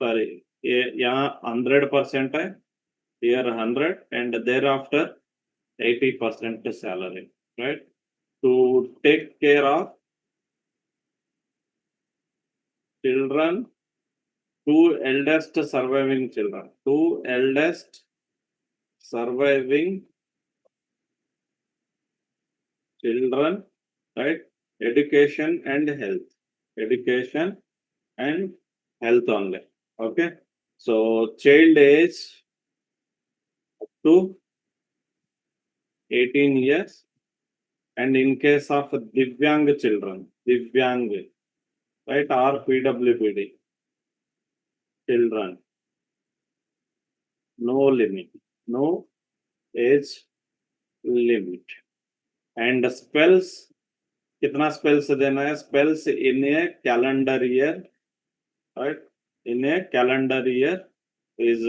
sorry, यहाँ 100% है, here 100, and thereafter 80% salary, right? To take care of children, two eldest surviving children, right? Education and health only. Okay, so child age up to 18 years, and in case of Divyang children, right, or PWBD children, no limit, no age limit. And spells, कितना spells देना है? Spells in a calendar year, right? In a calendar year is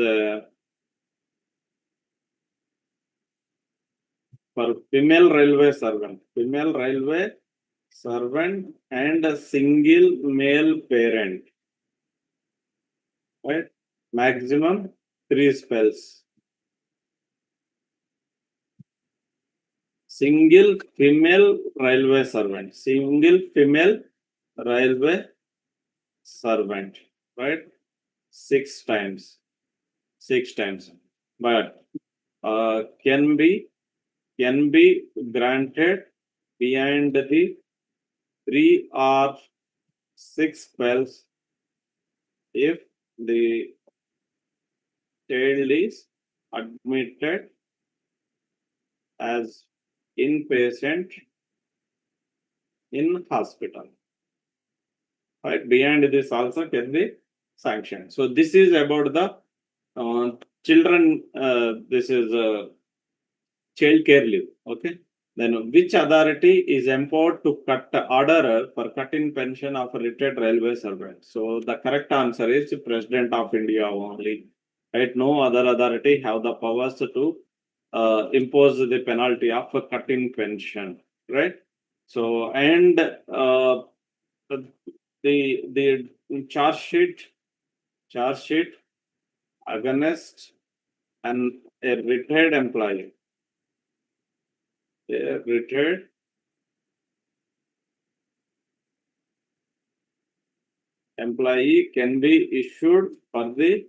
for female railway servant and a single male parent, right? Maximum 3 spells. Single female railway servant, right? 6 times, but can be granted beyond the 3 or 6 spells if the child is admitted as inpatient in hospital, right? Beyond this also can be sanctioned. So this is about the children. This is child care leave. Okay. Then which authority is empowered to order for cutting pension of a retired railway servant? So the correct answer is President of India only. Right? No other authority have the powers to impose the penalty of cutting pension. Right? So and the charge sheet against a retired employee. A retired employee can be issued for the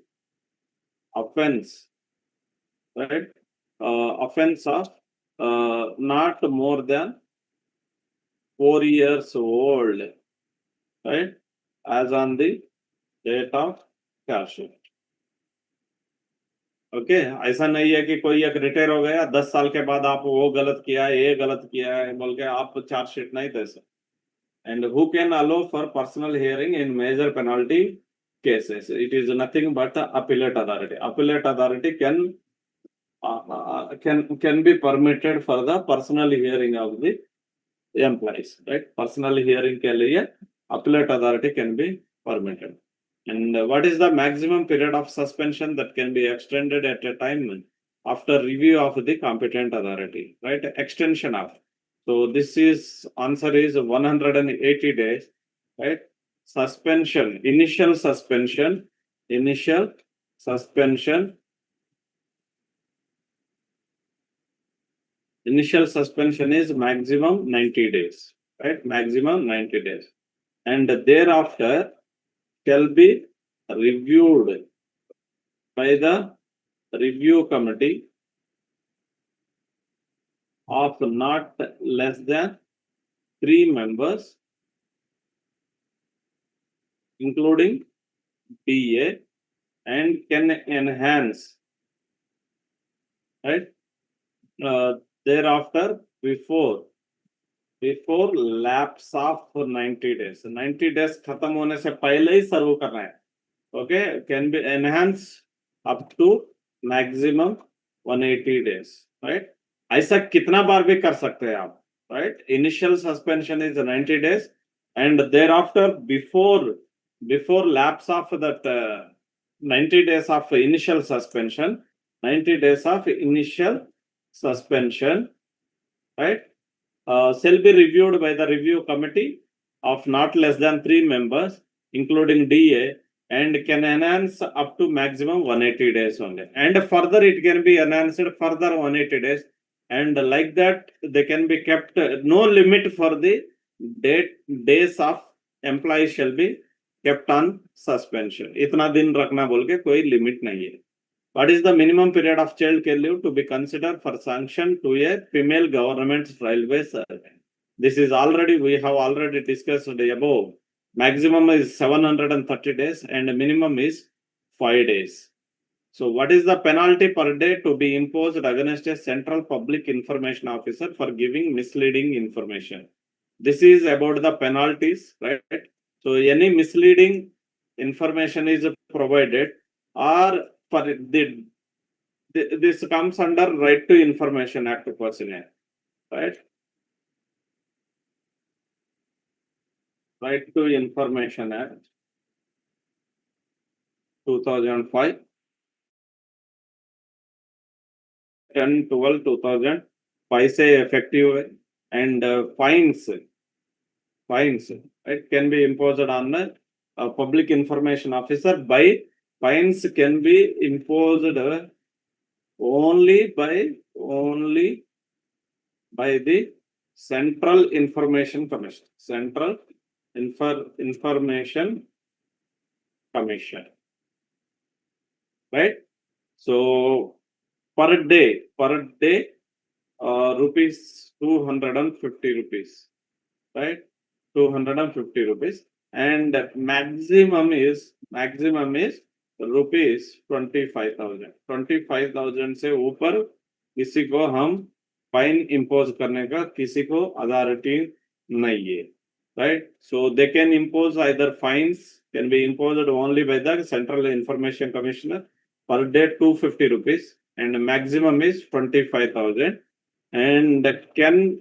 offense, right? Offense of not more than 4 years old, right? As on the date of charge sheet. Okay ऐसा नहीं है कि कोई एक retire हो गया 10 साल के बाद आप वो गलत किया है ये गलत किया है बोल के आप चार्ज शीट नहीं दे सकते. And who can allow for personal hearing in major penalty cases? It is nothing but the appellate authority. Appellate authority can be permitted for the personal hearing of the employees, right? Personal hearing के लिए appellate authority can be permitted. And what is the maximum period of suspension that can be extended at a time after review of the competent authority, right? Extension of. So this is answer is 180 days, right? Suspension, initial suspension is maximum 90 days, right? Maximum 90 days. And thereafter shall be reviewed by the review committee of not less than 3 members, including DA, and can enhance, right? Thereafter, before lapse of 90 days. 90 days खत्म होने से पहले ही सर्व करना है. Okay, can be enhanced up to maximum 180 days, right? ऐसा कितना बार भी कर सकते हैं आप, right? Initial suspension is 90 days, and thereafter, before lapse of that 90 days of initial suspension, 90 days of initial suspension, right? Shall be reviewed by the review committee of not less than 3 members, including DA, and can enhance up to maximum 180 days only. And further, it can be enhanced further 180 days. And like that, they can be kept, no limit for the days of employee shall be kept on suspension. इतना दिन रखना बोल के कोई limit नहीं है. What is the minimum period of child care leave to be considered for sanction to a female government railway servant? This is already, we have already discussed above. Maximum is 730 days and minimum is 5 days. So what is the penalty per day to be imposed against a central public information officer for giving misleading information? This is about the penalties, right? So any misleading information is provided, or for this comes under Right to Information Act personnel, right? Right to Information Act 2005, 10, 12, 2005 से effective है, and fines, right, can be imposed on a public information officer. By fines can be imposed only by the Central Information Commission. Central Information Commission, right? So per day, rupees 250 rupees, right? 250 rupees, and maximum is rupees 25,000. 25,000 से ऊपर किसी को हम fine impose करने का किसी को authority नहीं है, right? So they can impose either fines can be imposed only by the Central Information Commissioner, per day 250 rupees, and maximum is 25,000, and can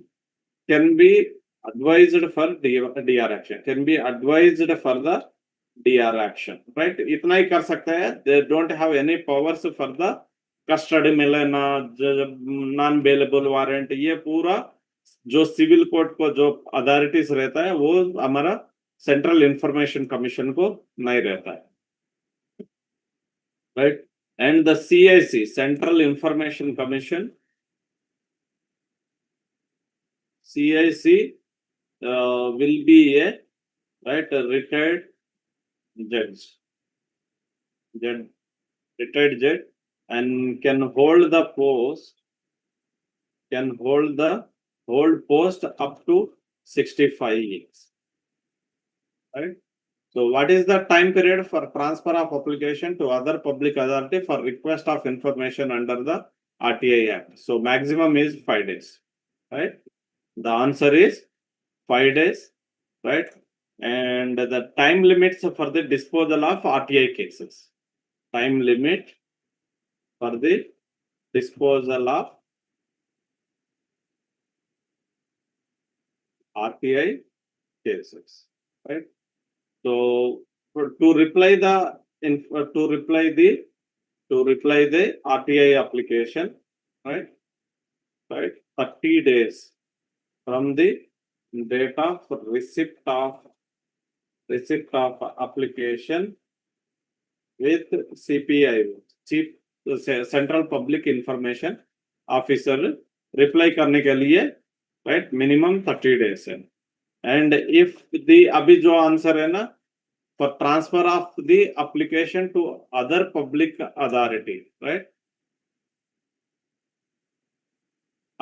be advised for DR action, can be advised for the DR action, right? इतना ही कर सकते हैं. They don't have any powers for the custody में लेना, non bailable warrant, ये पूरा जो civil court को जो अथॉरिटीज रहता है वो हमारा सेंट्रल इंफॉर्मेशन कमीशन को नहीं रहता है, right? And the CIC, Central Information Commission, CIC will be a retired judge, retired judge, and can hold the post, up to 65 years, right? So what is the time period for transfer of application to other public authority for request of information under the RTI Act? So maximum is 5 days, right? The answer is 5 days, right? And the time limits for the disposal of RTI cases. Time limit for the disposal of RTI cases, right? So to reply the RTI application, right? 30 days from the date of receipt of application with CPI, Chief Central Public Information Officer, reply करने के लिए, right? Minimum 30 days है. And if the अभी जो answer है ना, for transfer of the application to other public authority, right?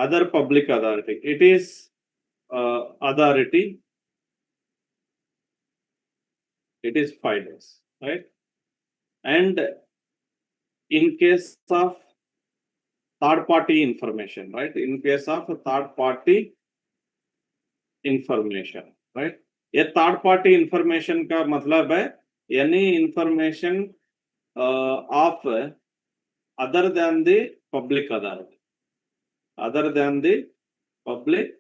other public authority. It is authority. It is 5 days, right? And in case of third party information, right? In case of third party information, right? ये third party information का मतलब है any information of other than the public authority, other than the public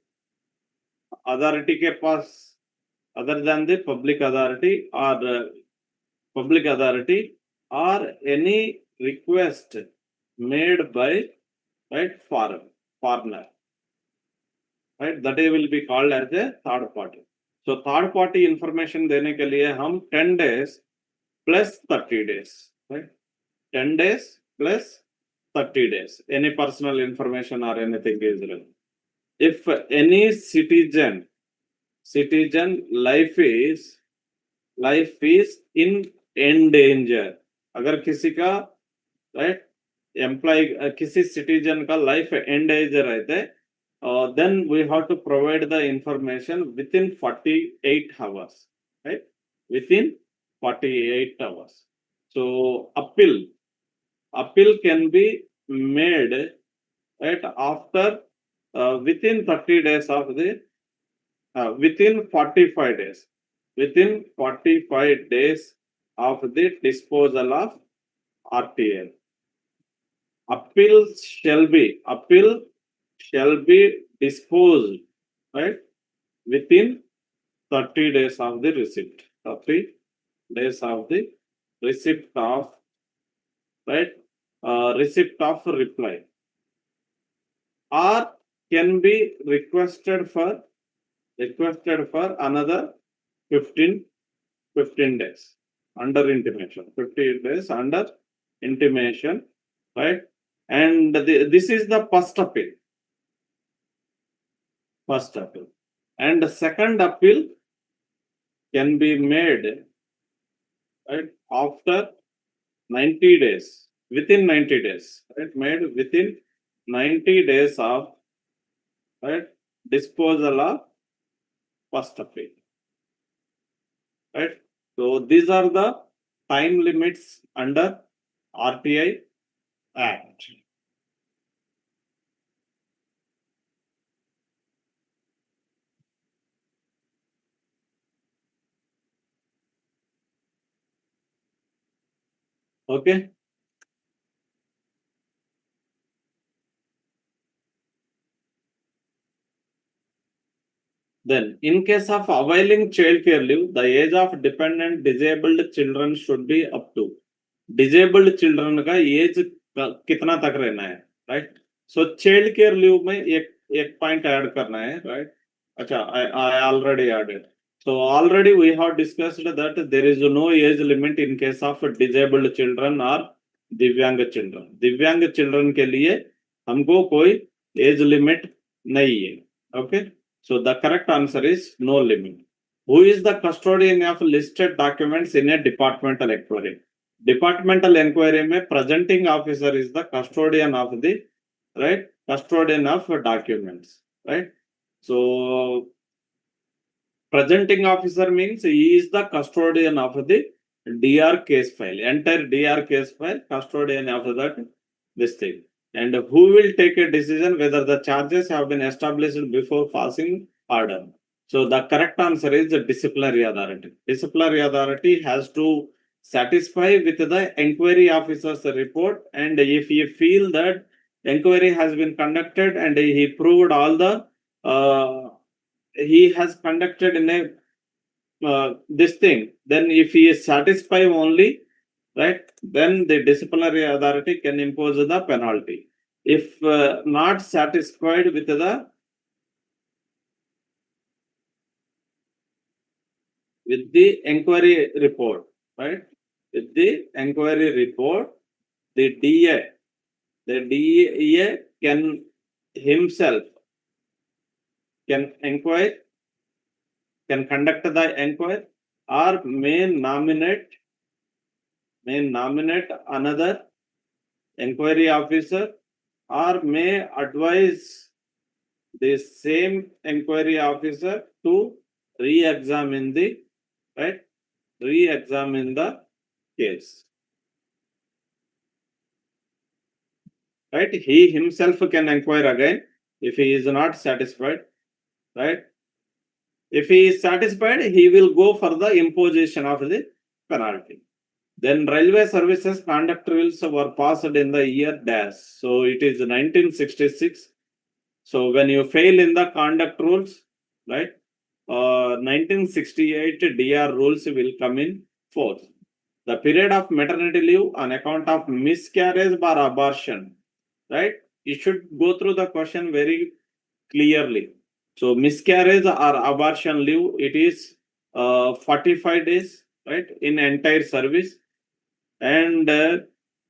authority के पास, other than the public authority or any request made by, right, foreigner, right, that will be called as a third party. So third party information देने के लिए हम 10 days plus 30 days, right? 10 days plus 30 days. Any personal information or anything is relevant. If any citizen life is in danger, अगर किसी का, right, employee किसी citizen का life in danger रहते, then we have to provide the information within 48 hours, right? Within 48 hours. So appeal can be made, right, after within 30 days of the within 45 days, within 45 days of the disposal of RTL. Appeal shall be disposed, right, within 30 days of the receipt. 30 days of the receipt of, right, receipt of reply, or can be requested for another 15 days under intimation. 15 days under intimation, right? And this is the first appeal. And the second appeal can be made, right, after 90 days, within 90 days, right, made within 90 days of, right, disposal of first appeal, right? So these are the time limits under RTI Act. Okay. Then, in case of availing child care leave, the age of dependent disabled children should be up to. Disabled children का age कितना तक रहना है, right? So child care leave में एक point add करना है, right? अच्छा, I already added. So already we have discussed that there is no age limit in case of disabled children or दिव्यांग children. दिव्यांग children के लिए हमको कोई age limit नहीं है, okay? So the correct answer is no limit. Who is the custodian of listed documents in a departmental inquiry? Departmental inquiry में presenting officer is the custodian of the, right, custodian of documents, right? So presenting officer means he is the custodian of the DR case file, entire DR case file, custodian of that, this thing. And who will take a decision whether the charges have been established before passing order? So the correct answer is the disciplinary authority. Disciplinary authority has to satisfy with the inquiry officer's report, and if you feel that inquiry has been conducted and he proved all the he has conducted in a this thing, then if he is satisfied only, right, then the disciplinary authority can impose the penalty. If not satisfied with the inquiry report, right, with the inquiry report, the DA can himself can inquire, can conduct the inquiry, or may nominate another inquiry officer, or may advise the same inquiry officer to re-examine the, right, re-examine the case. Right, he himself can inquire again if he is not satisfied, right? If he is satisfied, he will go for the imposition of the penalty. Then railway services conduct rules were passed in the year dash. So it is 1966. So when you fail in the conduct rules, right, 1968 DR rules will come in force. The period of maternity leave on account of miscarriage or abortion, right? You should go through the question very clearly. So miscarriage or abortion leave, it is 45 days, right, in entire service. And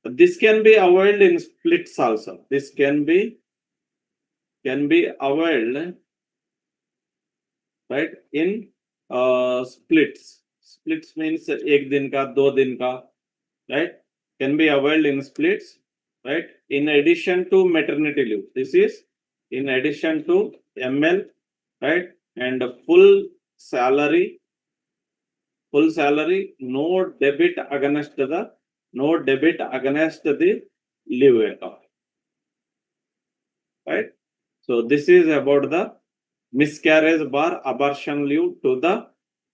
this can be avoided in splits also. This can be avoided, right, in splits. Splits means ek din ka, do din ka, right, can be avoided in splits, right, in addition to maternity leave. This is in addition to ML, right, and full salary, no debit against the leave account, right? So this is about the miscarriage bar abortion leave to the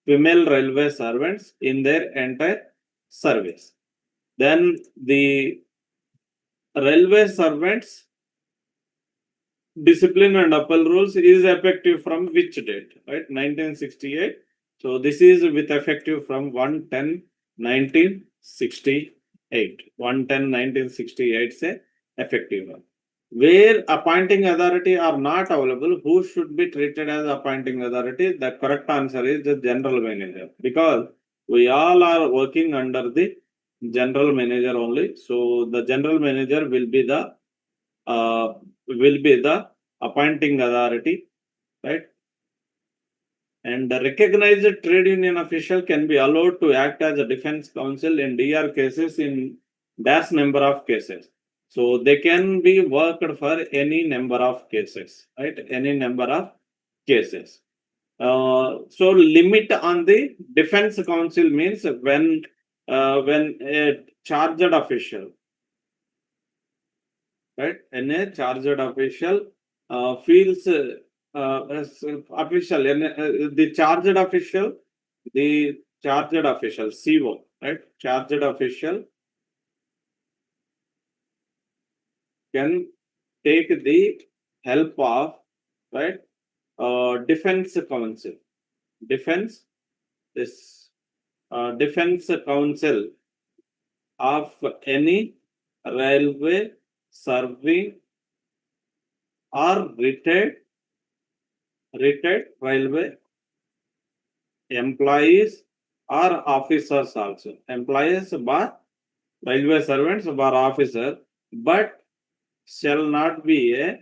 female railway servants in their entire service. Then the railway servants discipline and appeal rules is effective from which date, right? 1968. So this is with effective from 1/10/1968. 1/10/1968 say effective one. Where appointing authority are not available, who should be treated as appointing authority? The correct answer is the general manager, because we all are working under the general manager only. So the general manager will be the appointing authority, right? And the recognized trade union official can be allowed to act as a defense counsel in DR cases in dash number of cases. So they can be worked for any number of cases, right? Any number of cases. So limit on the defense counsel means when a charged official, right, and a charged official feels as official, the charged official, CO, right, charged official can take the help of, right, defense counsel. Defense counsel of any railway serving or retired railway employees or officers also. Employees bar railway servants bar officer, but shall not be a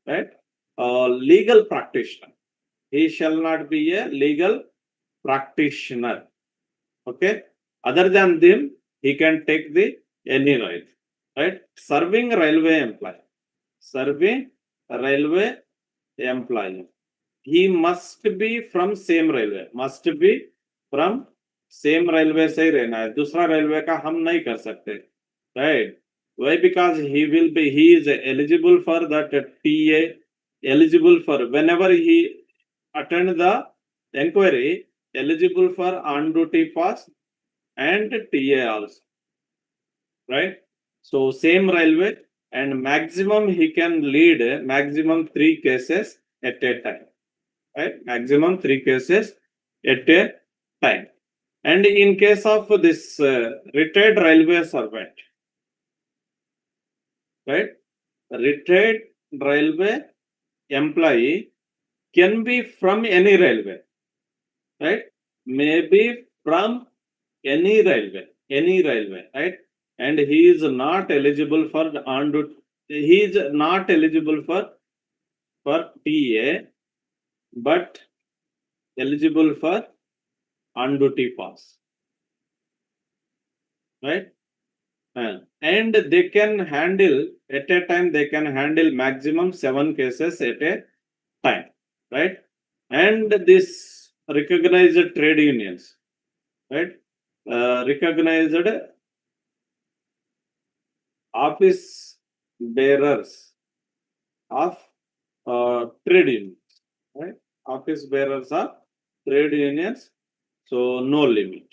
right, legal practitioner. He shall not be a legal practitioner. Okay. Other than them, he can take the any right. Right. Serving railway employee. He must be from same railway. से ही रहना है. दूसरा railway का हम नहीं कर सकते. Right. Why? Because he is eligible for that TA, eligible for whenever he attend the inquiry, eligible for on duty pass and TA also, right? So same railway, and maximum he can lead maximum 3 cases at a time, right? Maximum 3 cases at a time. And in case of this retired railway servant, right, retired railway employee can be from any railway, right? Maybe from any railway, right? And he is not eligible for the on duty. He is not eligible for TA, but eligible for on duty pass, right? And they can handle at a time, they can handle maximum 7 cases at a time, right? And this recognized trade unions, right? Recognized office bearers of trade unions, right? Office bearers of trade unions. So no limit,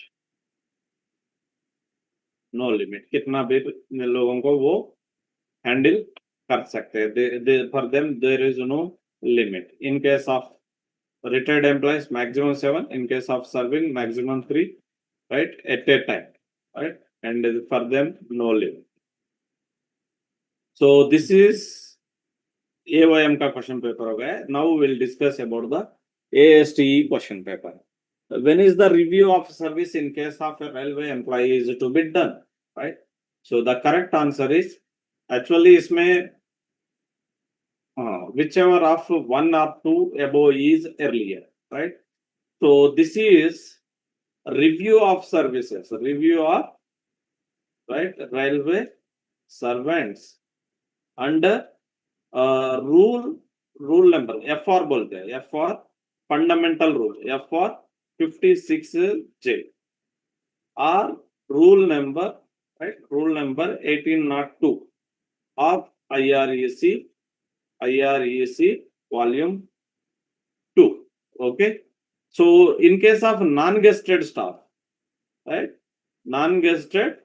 no limit. कितना भी लोगों को वो handle कर सकते हैं. For them there is no limit. In case of retired employees, maximum 7. In case of serving, maximum 3, right? At a time, right? And for them, no limit. So this is AOM का question paper हो गया. Now we'll discuss about the ASTE question paper. When is the review of service in case of a railway employee is to be done, right? So the correct answer is actually इसमें whichever of 1 or 2 above is earlier, right? So this is review of services, review of, right, railway servants under rule number FR बोलते हैं, FR fundamental rule, FR 56J or rule number, right, rule number 1802 of IREC volume 2. Okay. So in case of non-guested staff, right, non-guested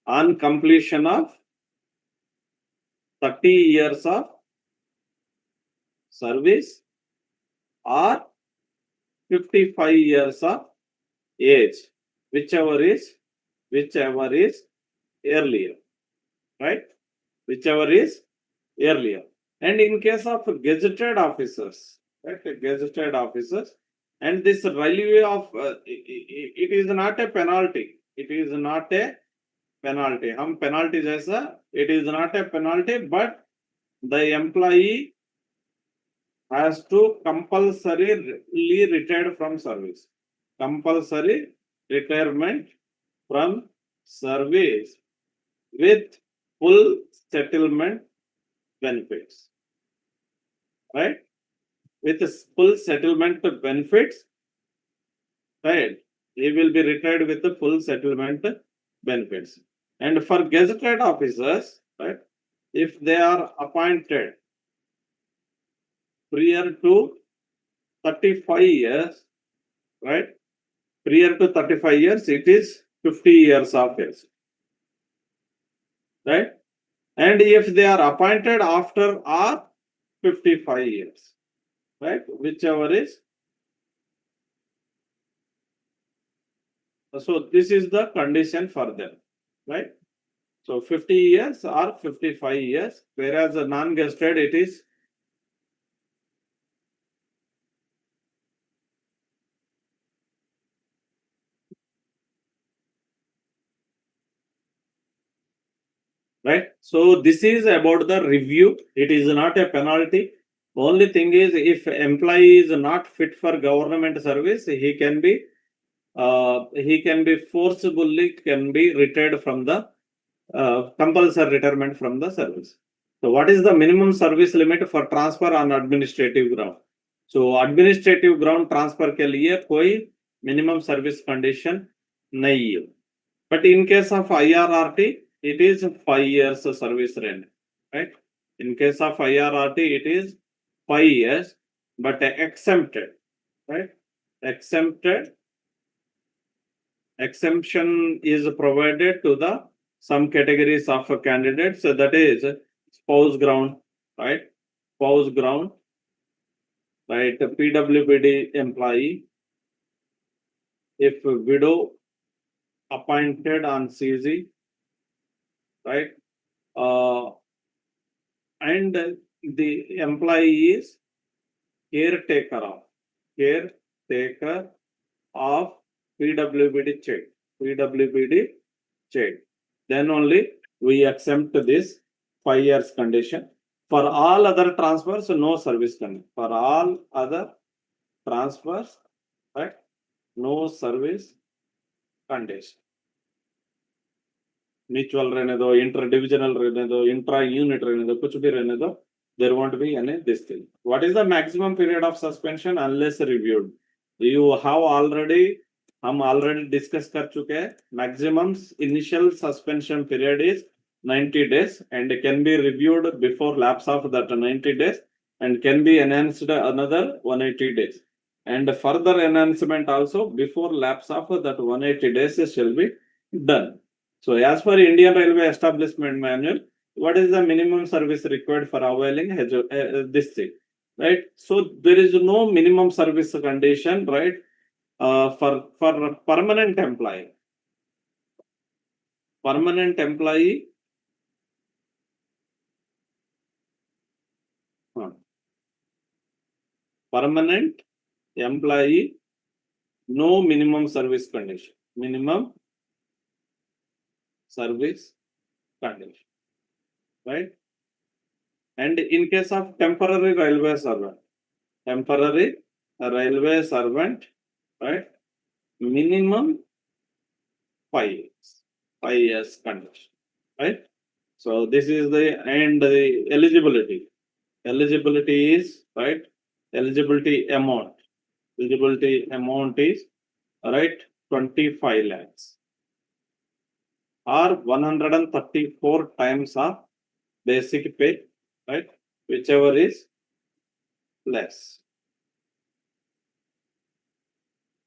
on completion of 30 years of service or 55 years of age, whichever is earlier, right? Whichever is earlier. And in case of gazetted officers, right, gazetted officers, and this railway of it is not a penalty. It is not a penalty. हम penalty जैसा, it is not a penalty, but the employee has to compulsorily retired from service. Compulsory retirement from service with full settlement benefits, right? With full settlement benefits, right? He will be retired with the full settlement benefits. And for gazetted officers, right, if they are appointed prior to 35 years, right? Prior to 35 years, it is 50 years of age, right? And if they are appointed after or 55 years, right? Whichever is. So this is the condition for them, right? So 50 years or 55 years, whereas a non-guested it is right. So this is about the review. It is not a penalty. Only thing is, if employee is not fit for government service, he can be forcibly retired from the compulsory retirement from the service. So what is the minimum service limit for transfer on administrative ground? So administrative ground transfer के लिए कोई minimum service condition नहीं है. But in case of IRRT, it is 5 years service rent, right? In case of IRRT, it is 5 years, but exempted, right? Exemption is provided to the some categories of candidates, so that is spouse ground, right? Spouse ground, right? PWBD employee, if widow appointed on CZ, right? And the employee is caretaker of PWBD check. Then only we accept this 5 years condition. For all other transfers, no service condition. For all other transfers, right? No service condition. Mutual रहने दो, inter-divisional रहने दो, intra-unit रहने दो, कुछ भी रहने दो, there won't be any this thing. What is the maximum period of suspension unless reviewed? You have already, हम already discuss कर चुके हैं. Maximum initial suspension period is 90 days and can be reviewed before lapse of that 90 days and can be enhanced another 180 days. And further enhancement also before lapse of that 180 days shall be done. So as per Indian Railway Establishment Manual, what is the minimum service required for availing this thing, right? So there is no minimum service condition, right? For permanent employee. Permanent employee. Permanent employee, no minimum service condition. Minimum service condition, right? And in case of temporary railway servant, right? Minimum 5 years, 5 years condition, right? So this is the and the eligibility. Eligibility is right. Eligibility amount. Eligibility amount is right 25 lakhs or 134 times of basic pay, right? Whichever is less.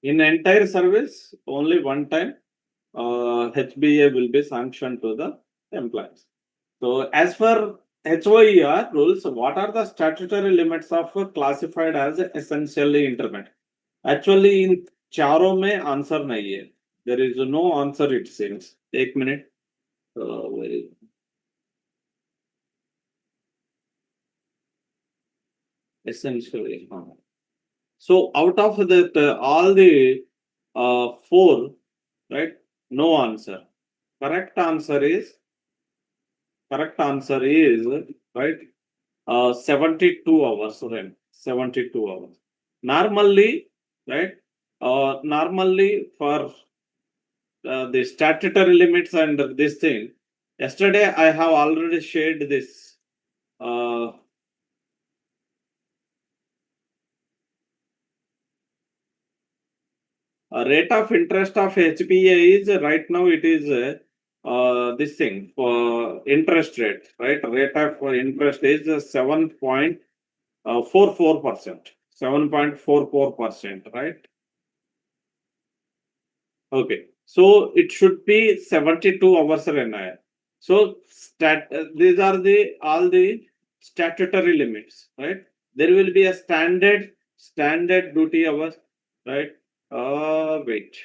In entire service, only one time HBA will be sanctioned to the employees. So as per HOER rules, what are the statutory limits of classified as essentially intermittent? Actually, in चारों में answer नहीं है. There is no answer it seems. एक minute. Essentially. So out of that, all the 4, right? No answer. Correct answer is right 72 hours, right? 72 hours. Normally, right? Normally for the statutory limits and this thing. Yesterday I have already shared this. Rate of interest of HBA is right now it is this thing for interest rate, right? Rate of interest is 7.44%, 7.44%, right? Okay, so it should be 72 hours RNI. So these are the all the statutory limits, right? There will be a standard duty hours, right? Wait.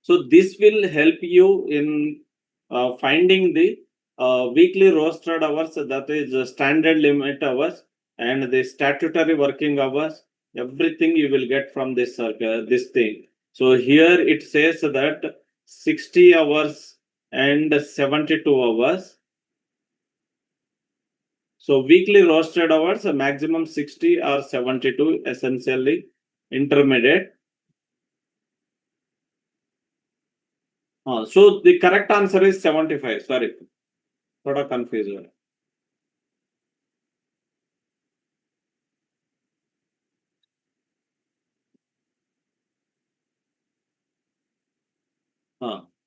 So this will help you in finding the weekly rostered hours, that is standard limit hours, and the statutory working hours. Everything you will get from this this thing. So here it says that 60 hours and 72 hours. So weekly rostered hours, a maximum 60 or 72, essentially intermediate. So the correct answer is 75. Sorry, थोड़ा confused है.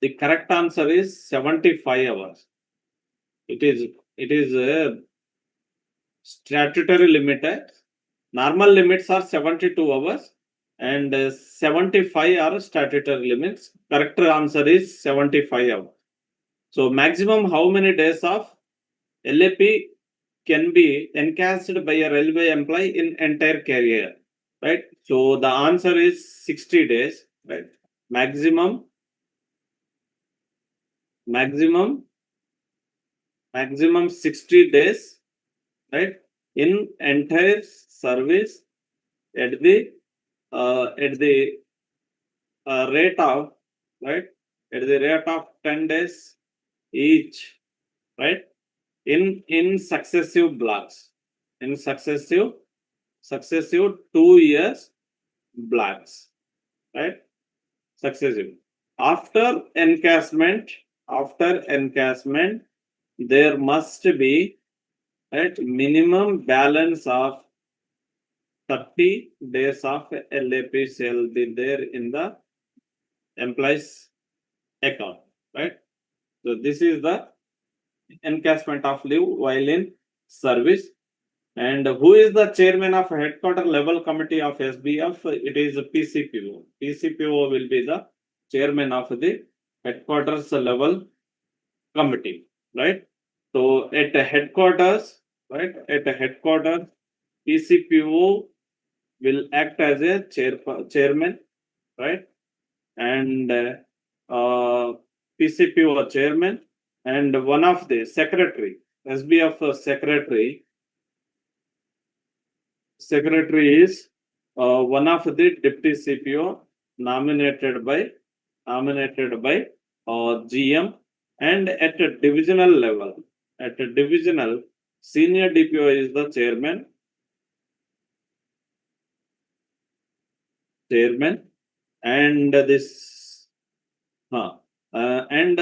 The correct answer is 75 hours. It is a statutory limit. Normal limits are 72 hours and 75 are statutory limits. Correct answer is 75 hours. So maximum how many days of LAP can be encashed by a railway employee in entire career, right? So the answer is 60 days, right? Maximum maximum 60 days, right, in entire service at the rate of, right, at the rate of 10 days each, right, in successive blocks, in successive 2 years blocks, right, successive. After encashment, there must be, right, minimum balance of 30 days of LAP shall be there in the employee's account, right? So this is the encashment of leave while in service. And who is the chairman of headquarter level committee of SBF? It is PCPO. PCPO will be the chairman of the headquarters level committee, right? So at the headquarters, right? At the headquarters, PCPO will act as a chairman, right? And PCPO chairman and one of the secretary, SBF secretary is one of the deputy CPO nominated by GM, and at a divisional level, senior DPO is the chairman, and this and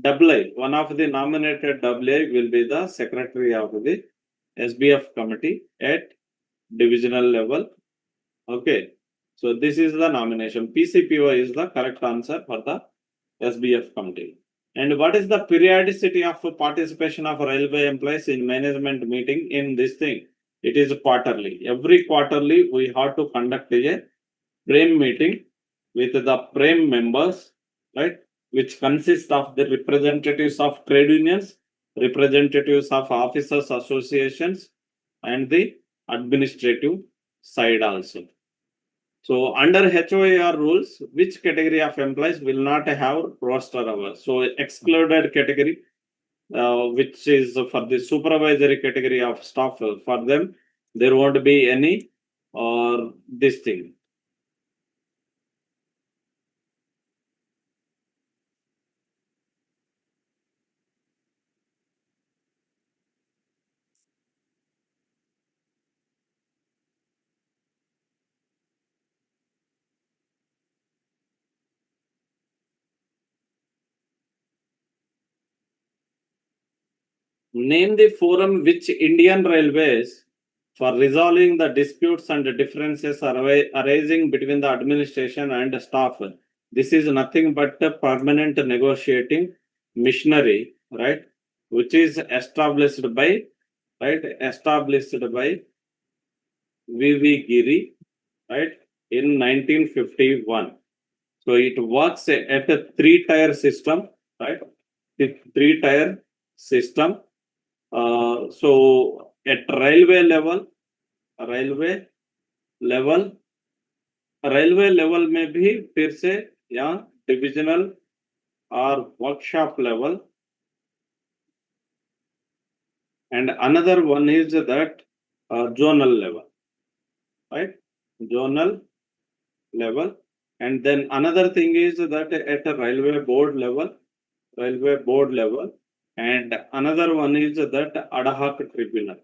AA, one of the nominated AA will be the secretary of the SBF committee at divisional level. Okay, so this is the nomination. PCPO is the correct answer for the SBF committee. And what is the periodicity of participation of railway employees in management meeting in this thing? It is quarterly. Every quarterly we have to conduct a PRAME meeting with the PRAME members, right, which consists of the representatives of trade unions, representatives of officers associations, and the administrative side also. So under HOAR rules, which category of employees will not have roster hours? So excluded category, which is for the supervisory category of staff, for them, there won't be any or this thing. Name the forum which Indian Railways for resolving the disputes and differences arising between the administration and staff. This is nothing but a permanent negotiating machinery, right? Which is established by, V.V. Giri, right, in 1951. So it works at a three-tier system, right? Three-tier system. So at railway level में भी फिर से या divisional or workshop level, and another one is that zonal level, right? Zonal level, and then another thing is that at a railway board level, and another one is that ad hoc tribunal.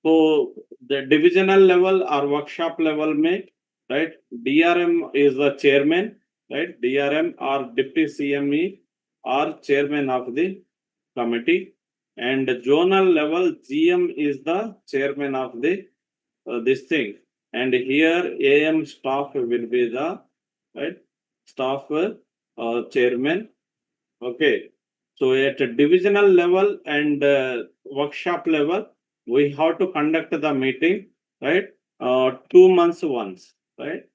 So the divisional level or workshop level may, right, DRM is the chairman, right? DRM or deputy CME or chairman of the committee, and zonal level GM is the chairman of the this thing, and here AM staff will be the, right, staff chairman. Okay, so at a divisional level and workshop level, we have to conduct the meeting, right, 2 months once, right,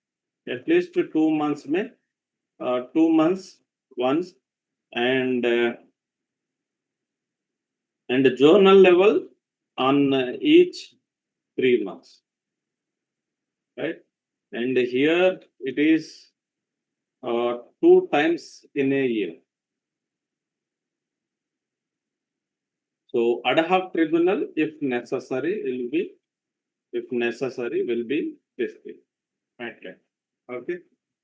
at least 2 months 2 months once, and journal level on each 3 months, right? And here it is 2 times in a year. So ad hoc tribunal, if necessary, will be displayed. Okay.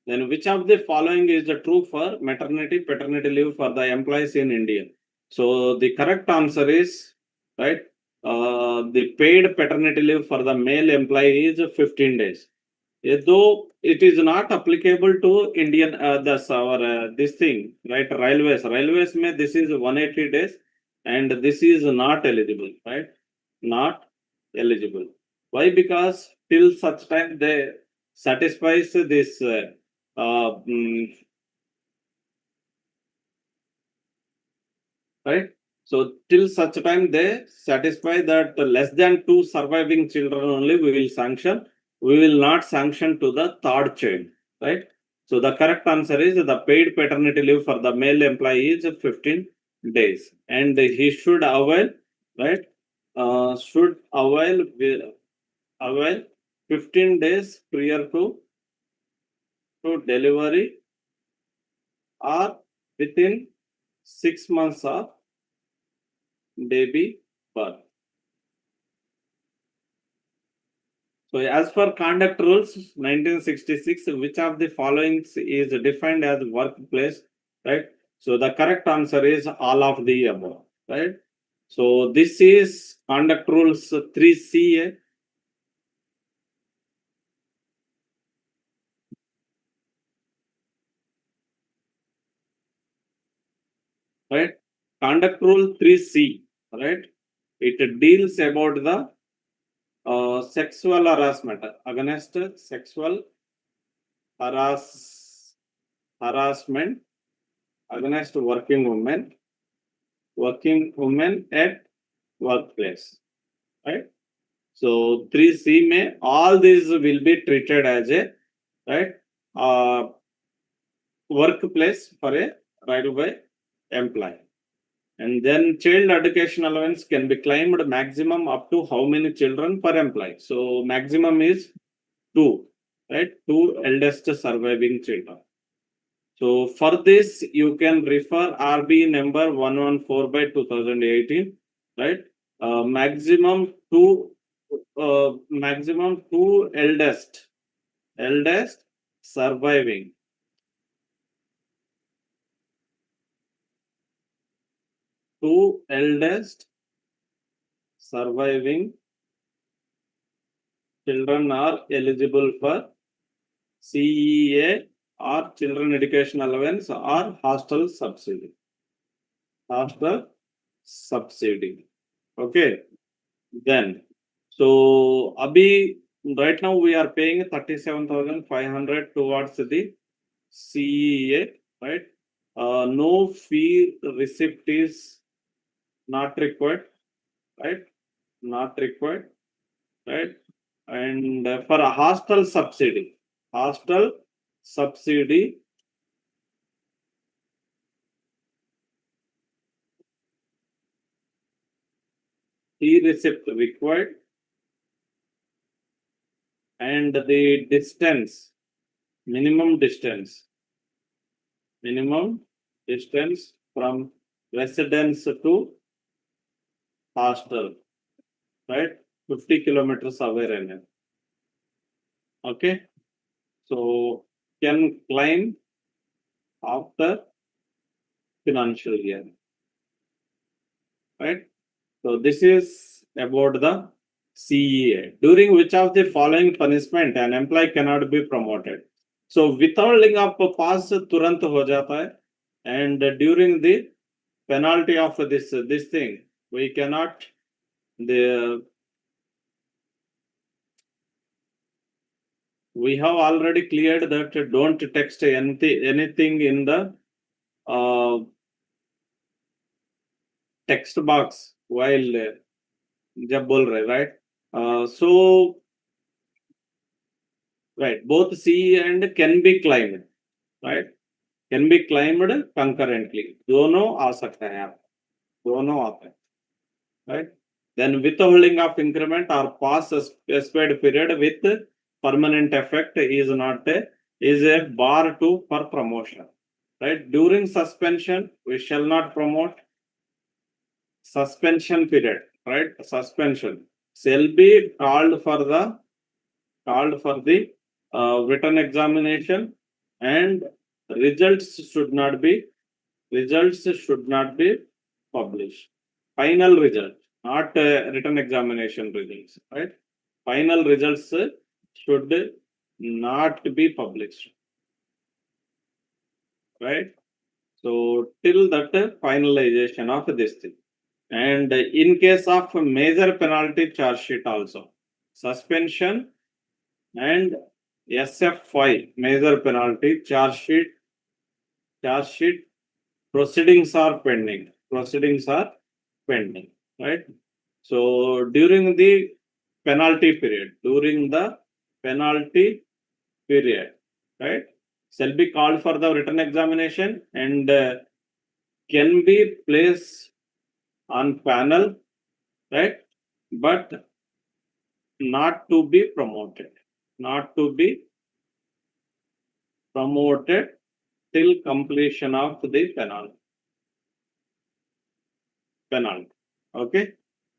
Then which of the following is the true for maternity, paternity leave for the employees in India? So the correct answer is right. The paid paternity leave for the male employee is 15 days. Though it is not applicable to Indian this thing, right? Railways may this is 180 days and this is not eligible, right? Not eligible. Why? Because till such time they satisfies this right. So till such time they satisfy that less than 2 surviving children only we will sanction. We will not sanction to the third child, right? So the correct answer is the paid paternity leave for the male employee is 15 days, and he should avail, right? Should avail 15 days prior to delivery or within 6 months of baby birth. So as per conduct rules 1966, which of the following is defined as workplace, right? So the correct answer is all of the above, right? So this is conduct rules 3CA. Right? Conduct rule 3C, right? It deals about the sexual harassment, against sexual harassment against working women at workplace, right? So 3C may all these will be treated as a right workplace for a railway employee. And then child education allowance can be claimed maximum up to how many children per employee? So maximum is 2, right? 2 eldest surviving children. So for this, you can refer RB number 114 by 2018, right? Maximum 2 eldest surviving. 2 eldest surviving children are eligible for CEA or children education allowance or hostel subsidy. Okay. Then, so Abhi, right now we are paying 37,500 towards the CEA, right? No fee receipt is not required, right? Not required, right? And for a hostel subsidy, e-receipt required, and the distance, minimum distance from residence to hostel, right? 50 kilometers away. Okay. So can claim after financial year, right? So this is about the CEA. During which of the following punishment an employee cannot be promoted? So withholding of pass turant ho jata hai, and during the penalty of this thing we cannot we have already cleared that don't text anything in the text box while jab bol rahe, right? So right, both C and can be claimed, right? Can be claimed concurrently. दोनों आ सकता है आप, दोनों आते हैं, right? Then withholding of increment or past specified period with permanent effect is not is a bar 2 for promotion. Right? During suspension, we shall not promote. Suspension period, right? Suspension shall be called for the written examination, and results should not be published. Final result, not written examination results, right? Final results should not be published, right? So till that finalization of this thing. And in case of major penalty charge sheet also, suspension and SF5 major penalty charge sheet proceedings are pending. Right? So during the penalty period, right, shall be called for the written examination and can be placed on panel, right? But not to be promoted till completion of the penalty. Okay.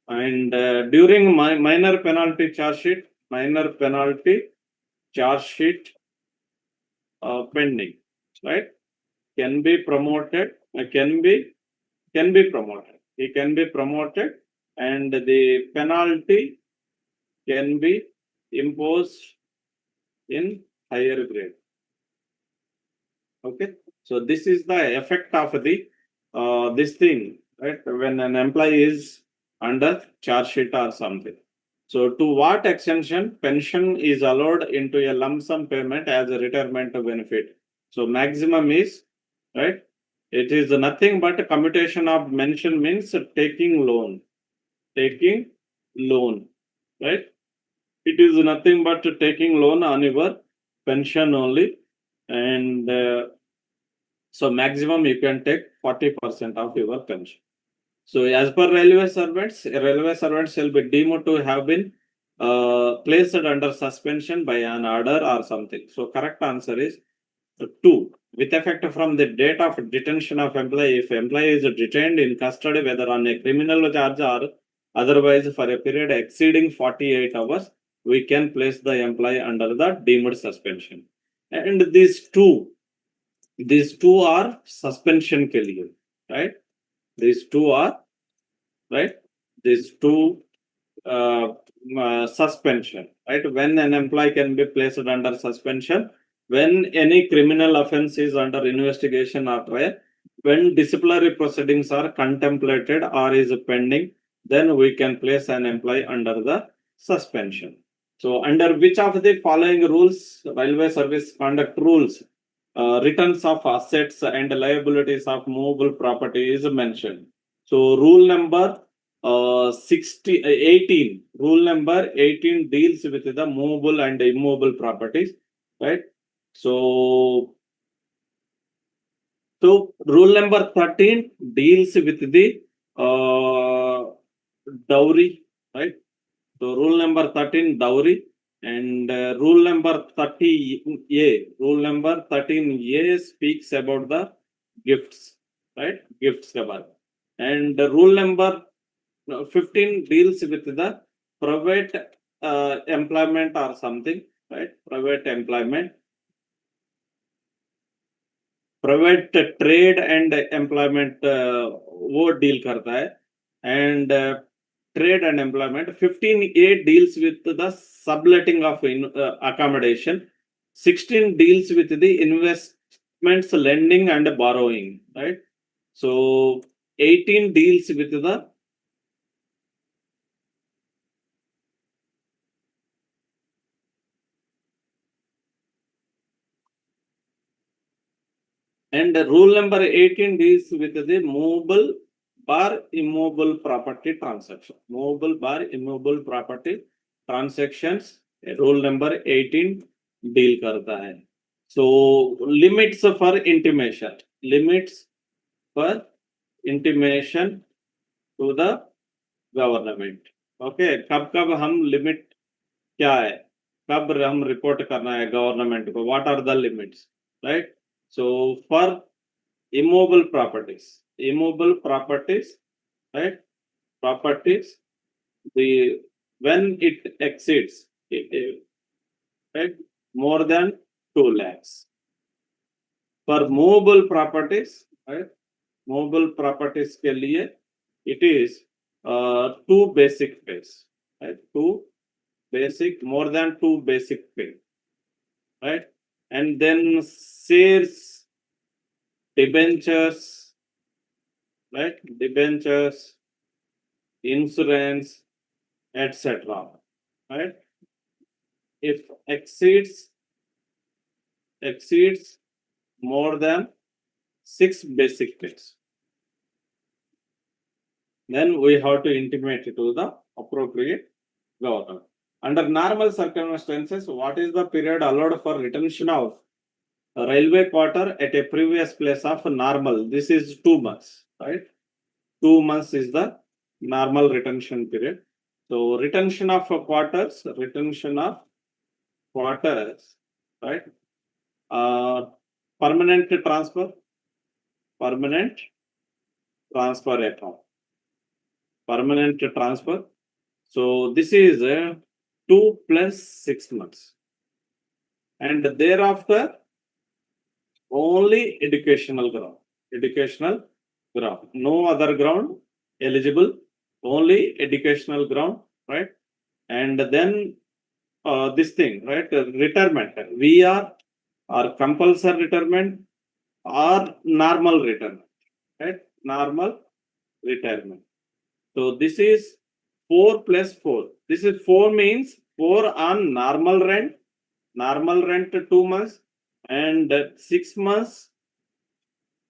And during minor penalty charge sheet pending, right, can be promoted, he can be promoted, and the penalty can be imposed in higher grade. Okay, so this is the effect of the this thing, right? When an employee is under charge sheet or something. So to what extension pension is allowed into a lump sum payment as a retirement benefit? So maximum is, right? It is nothing but a commutation of mention means taking loan, right? It is nothing but taking loan on your pension only, and so maximum you can take 40% of your pension. So as per railway servants shall be deemed to have been placed under suspension by an order or something. So correct answer is 2. With effect from the date of detention of employee, if employee is detained in custody whether on a criminal charge or otherwise for a period exceeding 48 hours, we can place the employee under the deemed suspension. And these two are suspension ke liye, right? These two are, right? These two suspension, right? When an employee can be placed under suspension, when any criminal offense is under investigation or trial, when disciplinary proceedings are contemplated or is pending, then we can place an employee under the suspension. So under which of the following rules, railway service conduct rules, returns of assets and liabilities of movable property is mentioned? So rule number 18, rule number 18 deals with the movable and immovable properties, right? So rule number 13 deals with the dowry, right? So rule number 13 dowry, and rule number 13A speaks about the gifts, right? Gifts cover. And rule number 15 deals with the private employment or something, right? Private employment, private trade and employment वो deal करता है, and trade and employment. 15A deals with the subletting of accommodation. 16 deals with the investments, lending and borrowing, right? So 18 deals with the and rule number 18 deals with the movable bar immovable property transaction. Movable bar immovable property transactions. Rule number 18 deal करता है. So limits for intimation. Limits for intimation to the government. Okay. कब हम limit क्या है? कब हम report करना है government को, what are the limits, right? So for immovable properties, right? Properties, the when it exceeds, right, more than 2 lakhs. For movable properties, right, movable properties के लिए it is 2 basic pays, right? 2 basic, more than 2 basic pay, right? And then shares, debentures, right? Debentures, insurance, etc. Right? If exceeds more than 6 basic pays, then we have to intimate it to the appropriate governor. Under normal circumstances, what is the period allowed for retention of a railway quarter at a previous place of normal? This is 2 months, right? 2 months is the normal retention period. So retention of quarters, right? Permanent transfer account. Permanent transfer. So this is 2 plus 6 months. And thereafter, only educational ground. No other ground eligible, only educational ground, right? And then this thing, right? Retirement, VR or compulsory retirement or normal retirement, right? Normal retirement. So this is 4 plus 4. This is 4 means 4 on normal rent 2 months, and 6 months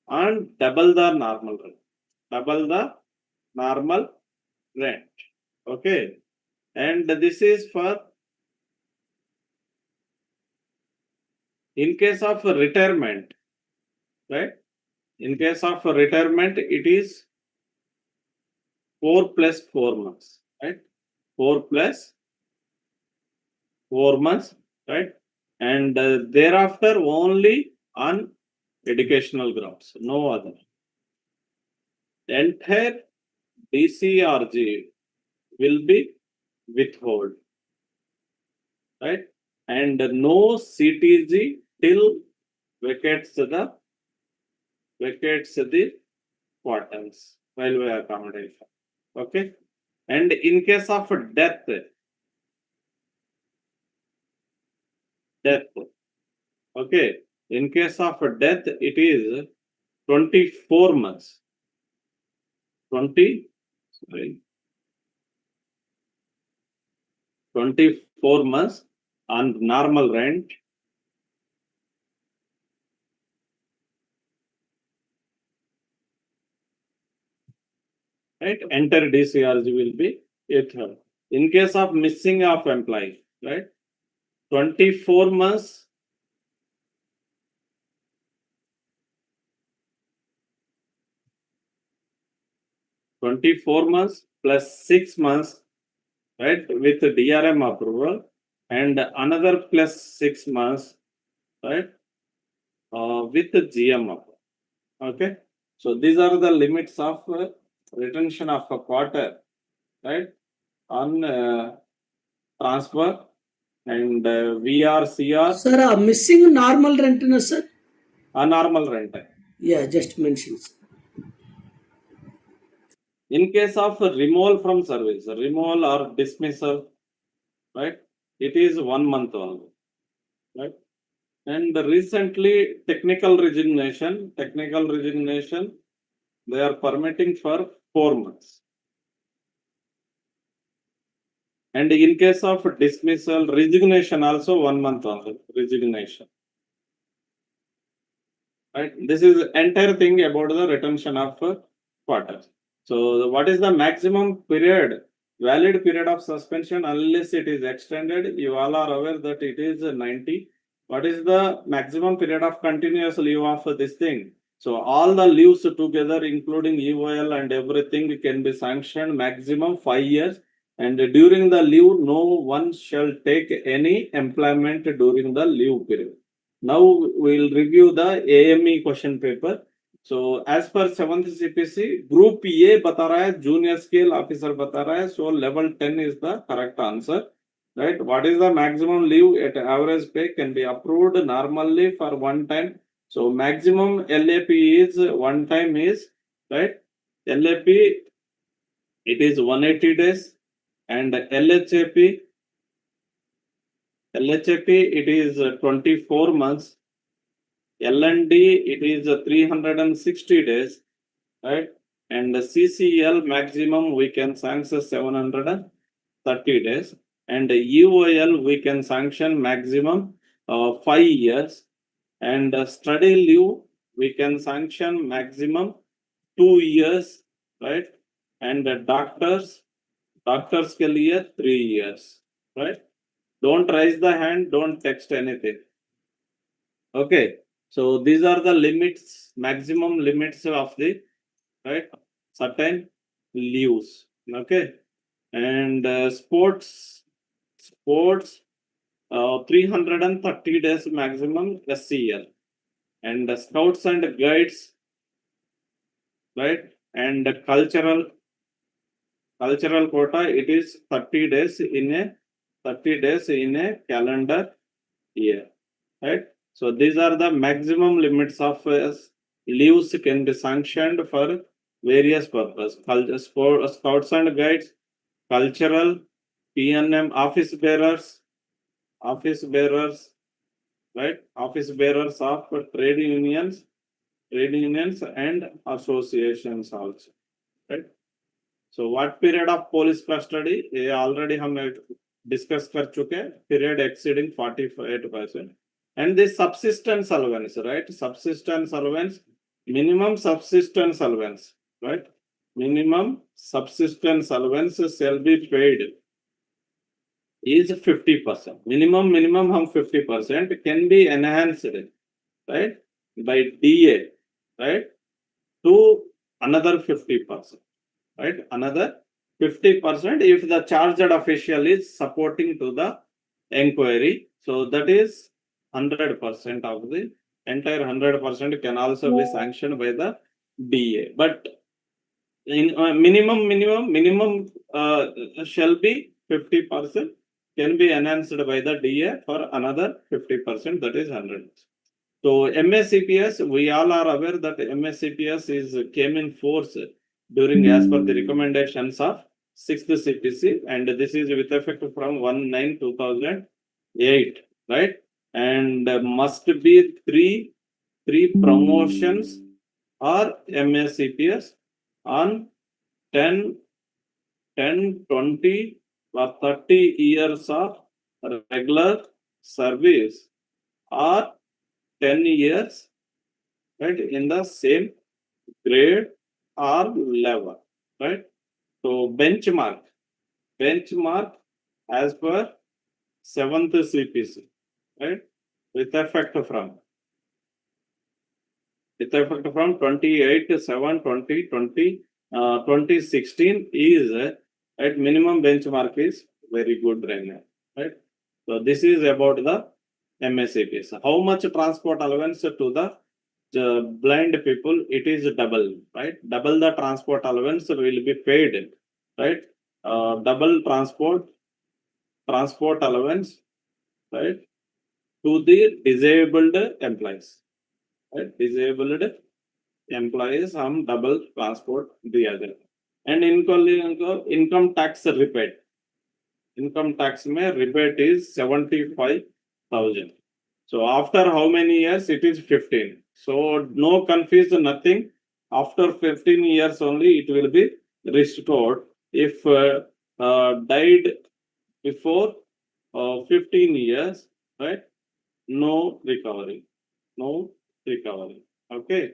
on double the normal rent. Okay. And this is for in case of retirement, right? In case of retirement, it is 4 plus 4 months, right? 4 plus 4 months, right? And thereafter only on educational grounds, no other. The entire DCRG will be withheld, right? And no CTG till vacates the quarters, railway accommodation. Okay. And in case of death, okay, in case of death, it is 24 months. 24 months on normal rent, right? Enter DCRG will be withheld. In case of missing of employee, right? 24 months. Plus 6 months, right, with DRM approval, and another plus 6 months, right, with GM approval. Okay. So these are the limits of retention of a quarter, right, on transfer and VRCR.
Sir, missing normal rent, no, sir?
Normal rent.
Yeah, just mention, sir.
In case of removal from service, removal or dismissal, right, it is 1 month only, right? And recently technical resignation, they are permitting for 4 months. And in case of dismissal, resignation also 1 month only, resignation. Right? This is entire thing about the retention of quarters. So what is the maximum period, valid period of suspension unless it is extended? You all are aware that it is 90. What is the maximum period of continuous leave of this thing? So all the leaves together, including EOL and everything, can be sanctioned maximum 5 years. And during the leave, no one shall take any employment during the leave period. Now we'll review the AME question paper. So as per 7th CPC, Group A बता रहा है, Junior Scale Officer बता रहा है, so level 10 is the correct answer. Right? What is the maximum leave at average pay can be approved normally for one time. So maximum LAP is one time is, right? LAP, it is 180 days, and LHAP, it is 24 months. LND, it is 360 days, right? And the CCL maximum we can sanction 730 days, and UOL we can sanction maximum 5 years, and study leave we can sanction maximum 2 years, right? And doctors के लिए 3 years, right? Don't raise the hand, don't text anything. Okay, so these are the limits, maximum limits of the, right, certain leaves. Okay, and sports 330 days maximum SCL, and scouts and guides, right, and cultural quota, it is 30 days in a calendar year, right? So these are the maximum limits of leaves can be sanctioned for various purposes. Scouts and guides, cultural, PNM, office bearers, right? Office bearers of trade unions and associations also, right? So what period of police custody? ये already हमने discuss कर चुके हैं. Period exceeding 48%. And the subsistence allowance, right? Subsistence allowance, minimum subsistence allowance, right? Minimum subsistence allowance shall be paid is 50%. Minimum हम 50% can be enhanced, right? By DA, right? To another 50%. Right, another 50% if the charged official is supporting to the inquiry. So that is 100% of the entire 100% can also be sanctioned by the DA. But in minimum shall be 50%, can be enhanced by the DA for another 50%, that is 100. So MSCPS, we all are aware that MSCPS came in force during as per the recommendations of 6th CPC, and this is with effect from 1/9/2008, right? And must be three promotions or MSCPS on 10, 20 or 30 years of regular service, or 10 years, right, in the same grade or level, right? So benchmark as per 7th CPC, right, with effect from 28/7/2020, 2016 is at minimum benchmark is very good right now, right? So this is about the MSCPS. How much transport allowance to the blind people? It is double, right? Double the transport allowance will be paid, right? Double transport allowance, right, to the disabled employees, right? Disabled employees, हम double transport दिया जाए. And income tax rebate. Income tax में rebate is 75,000. So after how many years? It is 15. So no confusion, nothing. After 15 years only it will be restored. If died before 15 years, right? No recovery. Okay.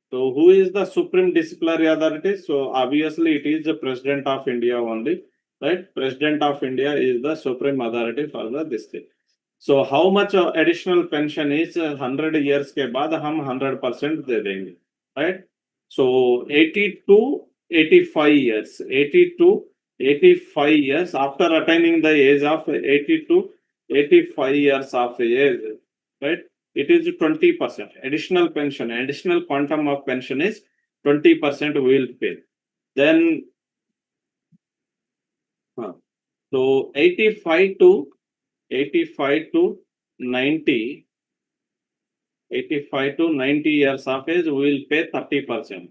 So who is the supreme disciplinary authority? So obviously it is the President of India only, right? President of India is the supreme authority for the district. So how much additional pension is 100 years के बाद हम 100% दे देंगे, right? So 80 to 85 years, 80 to 85 years after attaining the age of 80 to 85 years of age, right? It is 20%. Additional pension, additional quantum of pension is 20% will pay. Then, so 85 to 90, 85 to 90 years of age, we will pay 30%,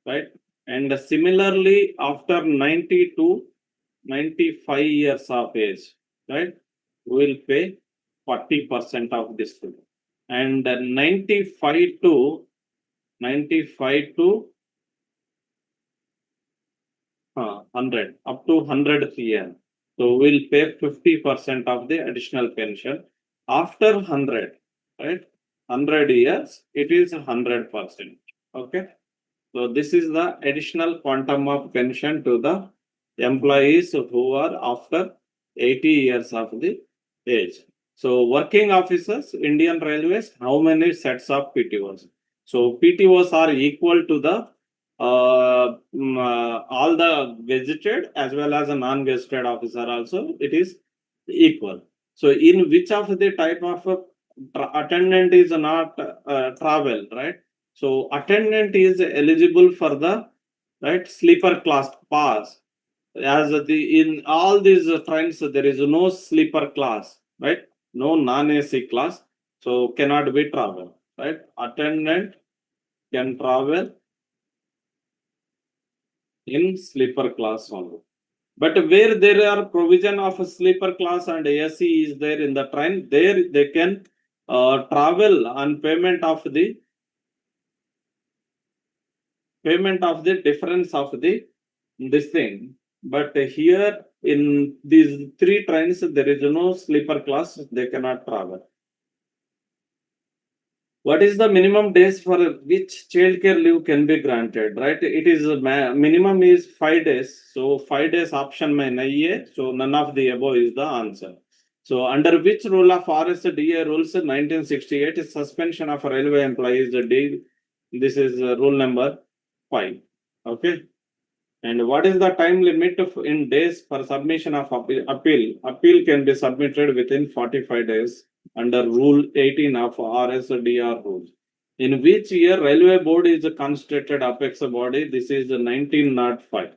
right? And similarly, after 90 to 95 years of age, right, we will pay 40% of this thing. And 95 to 100, up to 100th year. So we'll pay 50% of the additional pension. After 100, right, 100 years, it is 100%. Okay. So this is the additional quantum of pension to the employees who are after 80 years of the age. So working officers, Indian Railways, how many sets of PTOs? So PTOs are equal to the all the gazetted as well as a non-gazetted officer also, it is equal. So in which of the type of attendant is not travel, right? So attendant is eligible for the right sleeper class pass. As the in all these trains, there is no sleeper class, right? No non-AC class, so cannot be travel, right? Attendant can travel in sleeper class only. But where there are provision of a sleeper class and AC is there in the train, there they can travel on payment of the difference of the this thing. But here in these three trains, there is no sleeper class, they cannot travel. What is the minimum days for which childcare leave can be granted, right? It is minimum is 5 days. So 5 days option mein nahi hai. So none of the above is the answer. So under which rule of RSDA rules 1968 is suspension of railway employees D. This is rule number 5. Okay. And what is the time limit in days for submission of appeal? Appeal can be submitted within 45 days under Rule 18 of RSDR rules. In which year Railway Board is constituted apex body? This is 1905.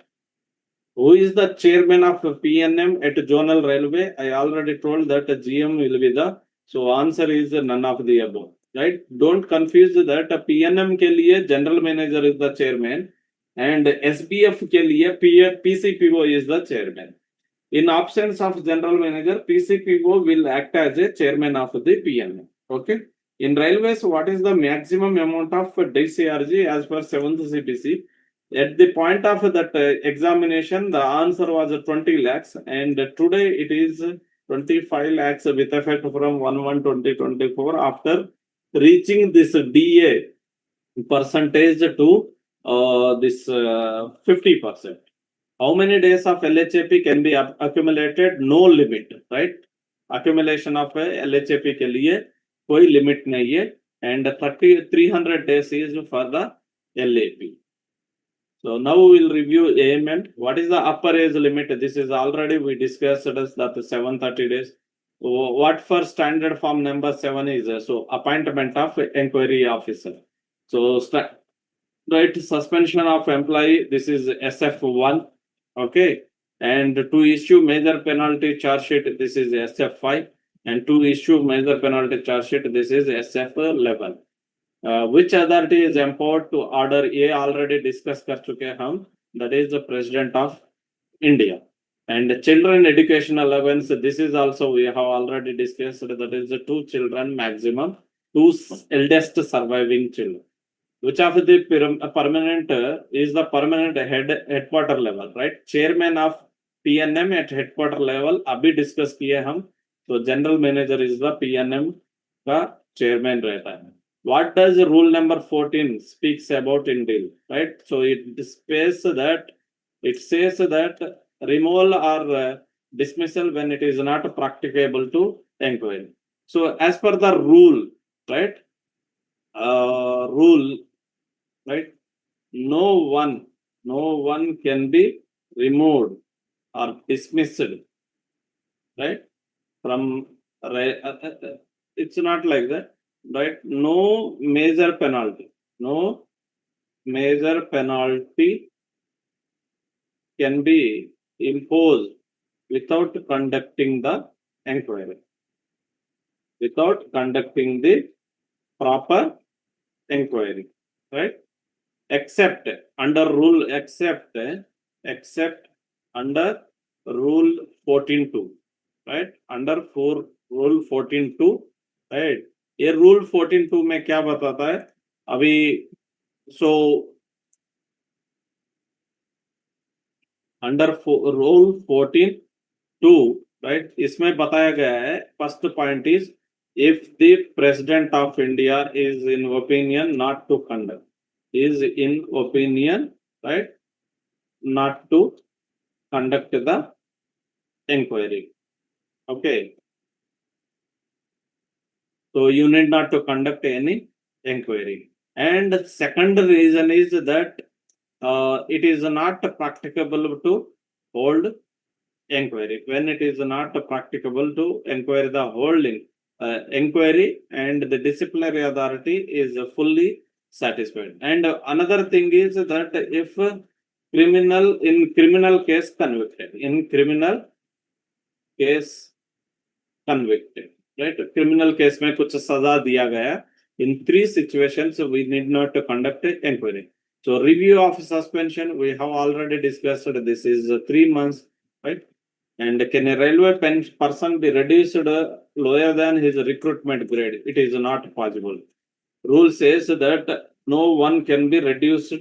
Who is the chairman of PNM at Zonal Railway? I already told that GM will be the. So answer is none of the above. Right? Don't confuse that PNM के लिए general manager is the chairman and SBF के लिए PCPO is the chairman. In absence of general manager, PCPO will act as a chairman of the PNM. Okay. In railways, what is the maximum amount of DCRG as per 7th CPC? At the point of that examination, the answer was 20 lakhs, and today it is 25 lakhs with effect from 1/1/2024 after reaching this DA percentage to this 50%. How many days of LHAP can be accumulated? No limit, right? Accumulation of LHAP के लिए कोई limit नहीं है, and 300 days is for the LAP. So now we will review AMN. What is the upper age limit? This is already we discussed as that 730 days. So what for standard form number 7 is so appointment of inquiry officer. So right, suspension of employee. This is SF1. Okay, and to issue major penalty charge sheet. This is SF5, and to issue major penalty charge sheet. This is SF11. Which authority is empowered to order? A already discuss कर चुके हैं हम. That is the President of India. And children education allowance. This is also we have already discussed. That is the 2 children maximum, 2 eldest surviving children. Which of the permanent is the permanent headquarter level, right? Chairman of PNM at headquarter level. अभी discuss किए हम. So general manager is the PNM का chairman रहता है. What does rule number 14 speaks about in deal, right? So it says that removal or dismissal when it is not practicable to inquiry. So as per the rule, right? Right? No one can be removed or dismissed, right? From it's not like that, right? No major penalty. No major penalty can be imposed without conducting the inquiry, without conducting the proper inquiry, right? Except under rule, except under rule 14.2, right? Under rule 14.2, right? ये rule 14.2 में क्या बताता है अभी? So under rule 14.2, right? इसमें बताया गया है, first point is if the president of India is in opinion not to conduct, is in opinion, right, not to conduct the inquiry. Okay. So you need not to conduct any inquiry. And the second reason is that it is not practicable to hold inquiry. When it is not practicable to inquire the holding inquiry, and the disciplinary authority is fully satisfied. And another thing is that if criminal case convicted, right? Criminal case में कुछ सजा दिया गया. In 3 situations, we need not to conduct an inquiry. So review of suspension, we have already discussed. This is 3 months, right? And can a railway person be reduced lower than his recruitment grade? It is not possible. Rule says that no one can be reduced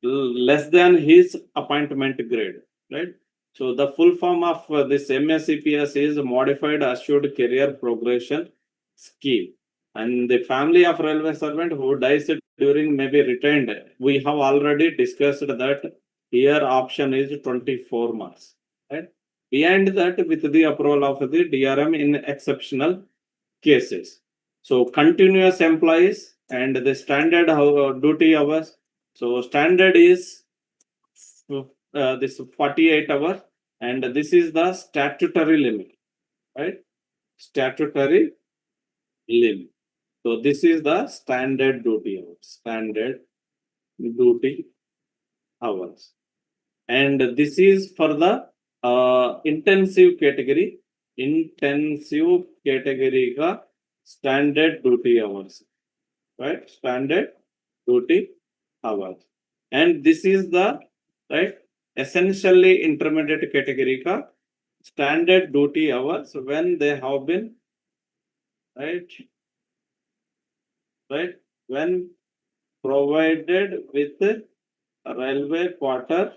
less than his appointment grade, right? So the full form of this MSCPS is Modified Assured Career Progression Scheme. And the family of railway servant who dies during may be retained. We have already discussed that here option is 24 months, right? Beyond that, with the approval of the DRM in exceptional cases. So continuous employees and the standard duty hours. So standard is this 48 hours, and this is the statutory limit, right? Statutory limit. So this is the standard duty hours. Standard duty hours. And this is for the intensive category. Intensive category ka standard duty hours, right? Standard duty hours. And this is the, right, essentially intermediate category ka standard duty hours when they have been, right, when provided with railway quarter,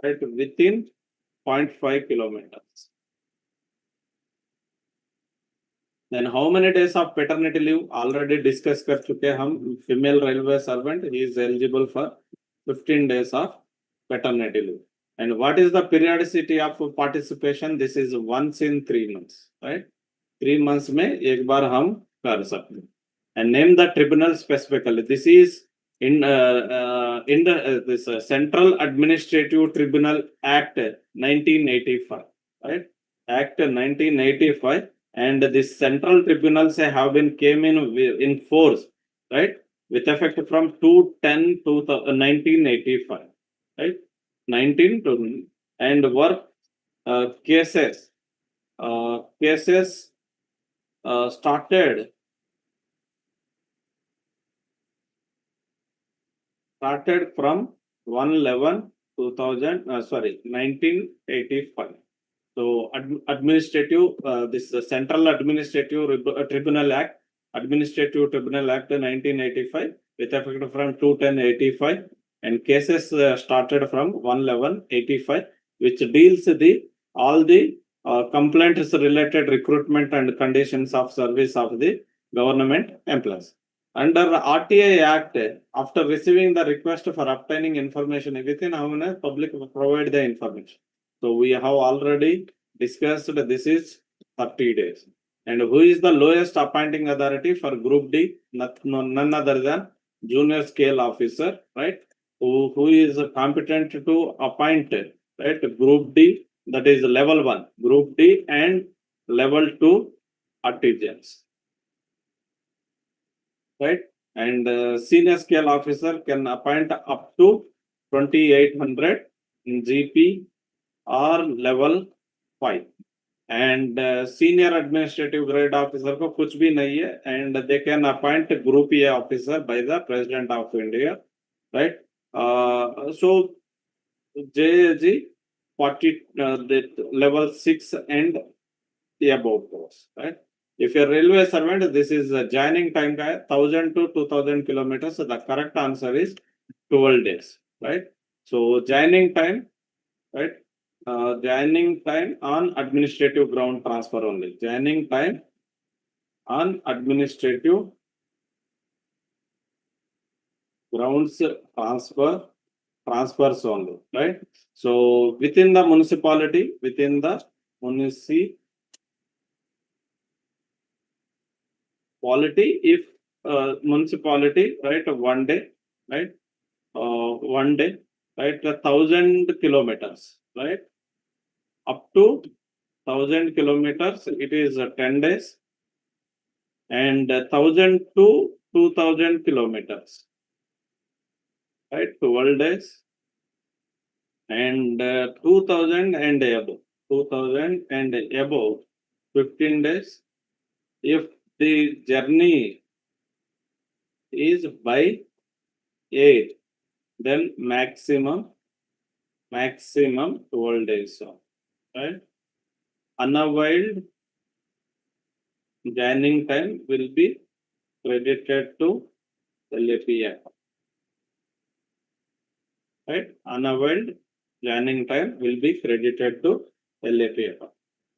right, within 0.5 kilometers. Then how many days of paternity leave? Already discussed कर चुके हम. Female railway servant, he is eligible for 15 days of paternity leave. And what is the periodicity of participation? This is once in 3 months, right? 3 months में एक बार हम कर सकते हैं. And name the tribunal specifically. This is in this Central Administrative Tribunal Act 1985, right? Act 1985, and these central tribunals have been came in force, right, with effect from 2/10/1985, right? 19 to, and work cases started from 1985. So administrative, this Central Administrative Tribunal Act, Administrative Tribunal Act 1985, with effect from 2/10/85, and cases started from 1/11/85, which deals all the complaints related recruitment and conditions of service of the government employees. Under RTI Act, after receiving the request for obtaining information, within how many public provide the information. So we have already discussed this is 30 days. And who is the lowest appointing authority for Group D? None other than junior scale officer, right? Who is competent to appoint right? Group D, that is level 1, Group D and level 2 artisans, right? And senior scale officer can appoint up to 2800 in GP or level 5. And senior administrative grade officer को कुछ भी नहीं है, and they can appoint group A officer by the President of India, right? So JAG 40 level 6 and above course, right? If you're a railway servant, this is joining time 1000 to 2000 kilometers. So the correct answer is 12 days, right? So joining time, right? Joining time on administrative ground transfer only. Joining time on administrative grounds transfers only, right? So within the municipality, if municipality, right, 1 day, right, 1 day, right, 1000 kilometers, right, up to 1000 kilometers, it is 10 days, and 1000 to 2000 kilometers, right, 12 days, and 2000 and above 15 days. If the journey is by 8, then maximum 12 days, right? Unavailed joining time will be credited to LAPF, right? Unavailed joining time will be credited to LAPF.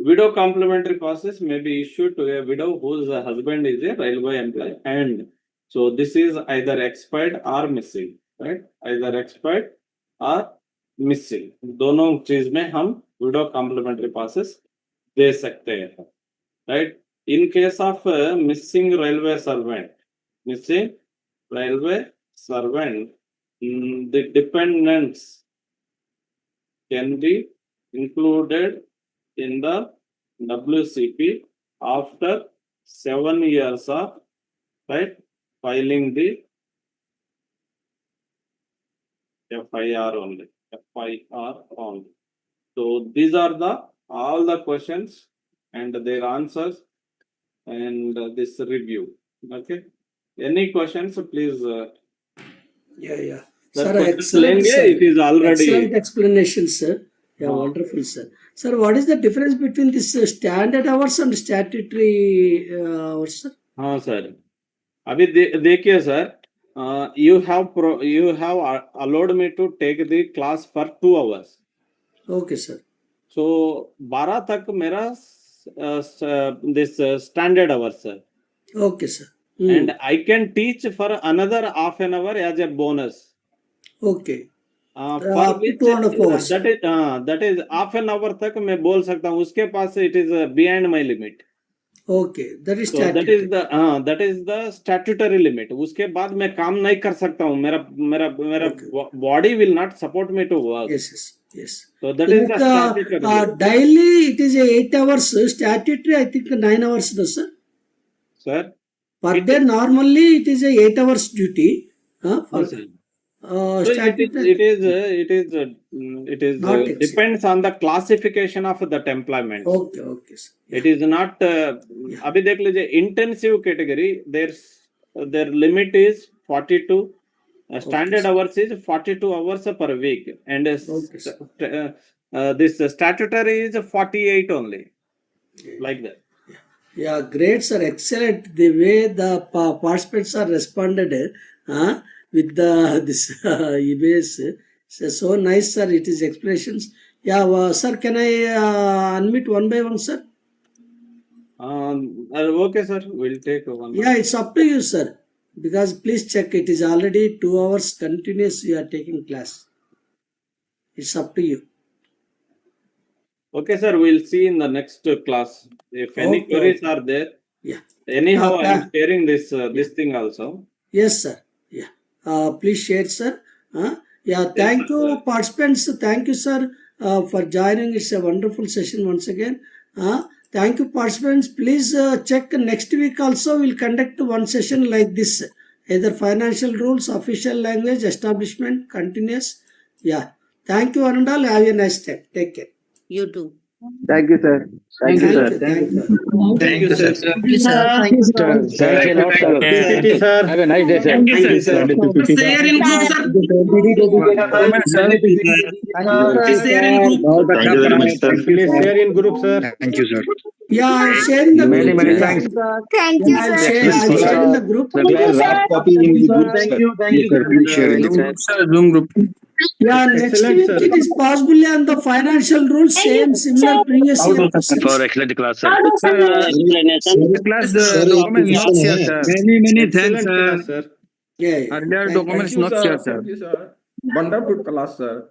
Widow complementary passes may be issued to a widow whose husband is a railway employee, and so this is either expired or missing, right? Either expired or missing. दोनों चीज में हम widow complementary passes दे सकते हैं, right? In case of missing railway servant, the dependents can be included in the WCP after 7 years of, right, filing the FIR only. So these are all the questions and their answers and this review. Okay. Any questions? Please.
Yeah.
Sir,
Sir,
questions
excellent,
लेंगे,
sir.
it is already.
Excellent explanation, sir. Yeah,
हाँ.
wonderful, sir. Sir, what is the difference between this standard hours and statutory hours, sir?
हाँ sir, अभी देखिए sir, you have allowed me to take the class for 2 hours.
Okay, sir.
So 12 तक मेरा this standard hours, sir.
Okay, sir.
And I can teach for another half an hour as a bonus.
Okay.
For
Up to
which
2.5 hours.
that is half an hour तक मैं बोल सकता हूँ, उसके पास it is behind my limit.
Okay, that is
So
statutory.
that is the statutory limit. उसके बाद मैं काम नहीं कर सकता हूँ, मेरा body will not support me to work.
Yes.
So that is the statutory limit.
Daily it is 8 hours. Statutory I think 9 hours, no, sir.
Sir.
Per day normally it is 8 hours duty.
So
statutory.
it is depends on the classification of that employment.
Okay, sir. Yeah.
It is not. अभी देख लीजिए intensive category. Their limit is 42. Standard hours is 42 hours per week, and this statutory is 48 only, like that.
Yeah, great, sir. Excellent. The way the participants are responded with this emails. So nice, sir. It is expressions. Yeah, sir. Can I unmute one by one, sir?
Okay, sir. We'll take one.
Yeah, it's up to you, sir. Because please check, it is already 2 hours continuous you are taking class. It's up to you.
Okay, sir. We'll see in the next class. If any queries are there.
Yeah.
Anyhow, I am sharing this thing also.
Yes, sir. Yeah. Please share, sir. Yeah. Thank you, participants. Thank you, sir. for joining. It's a wonderful session once again. Thank you, participants. Please check next week also. We'll conduct one session like this. Either financial rules, official language, establishment, continuous. Yeah. Thank you, Anandal. Have a nice day. Take care.
You too.
Thank you, sir. Thank you, sir.
Thank you.
Thank you, sir.
Thank you, sir. Thank you, sir.
Thank you a lot, sir.
PPT, sir.
Have a nice day, sir.
Thank you, sir.
Share in group, sir. Share in group.
Thank you very much, sir.
Please share in group, sir.
Thank you, sir.
Yeah, I'm sharing the
Many,
group.
many
Yeah.
thanks.
Thank you,
I'll
sir.
share in the group.
Copy in the group, sir.
Thank you.
Please share in the group.
Zoom group.
Yeah, next
Excellent,
week
sir.
it is possibly on the financial rules, same similar previous year questions.
For excellent class, sir.
Class document is not here, sir. Many thanks,
Excellent
sir.
class, sir.
Yeah, yeah.
Earlier
Thank-
document is not here, sir.
Wonderful class, sir.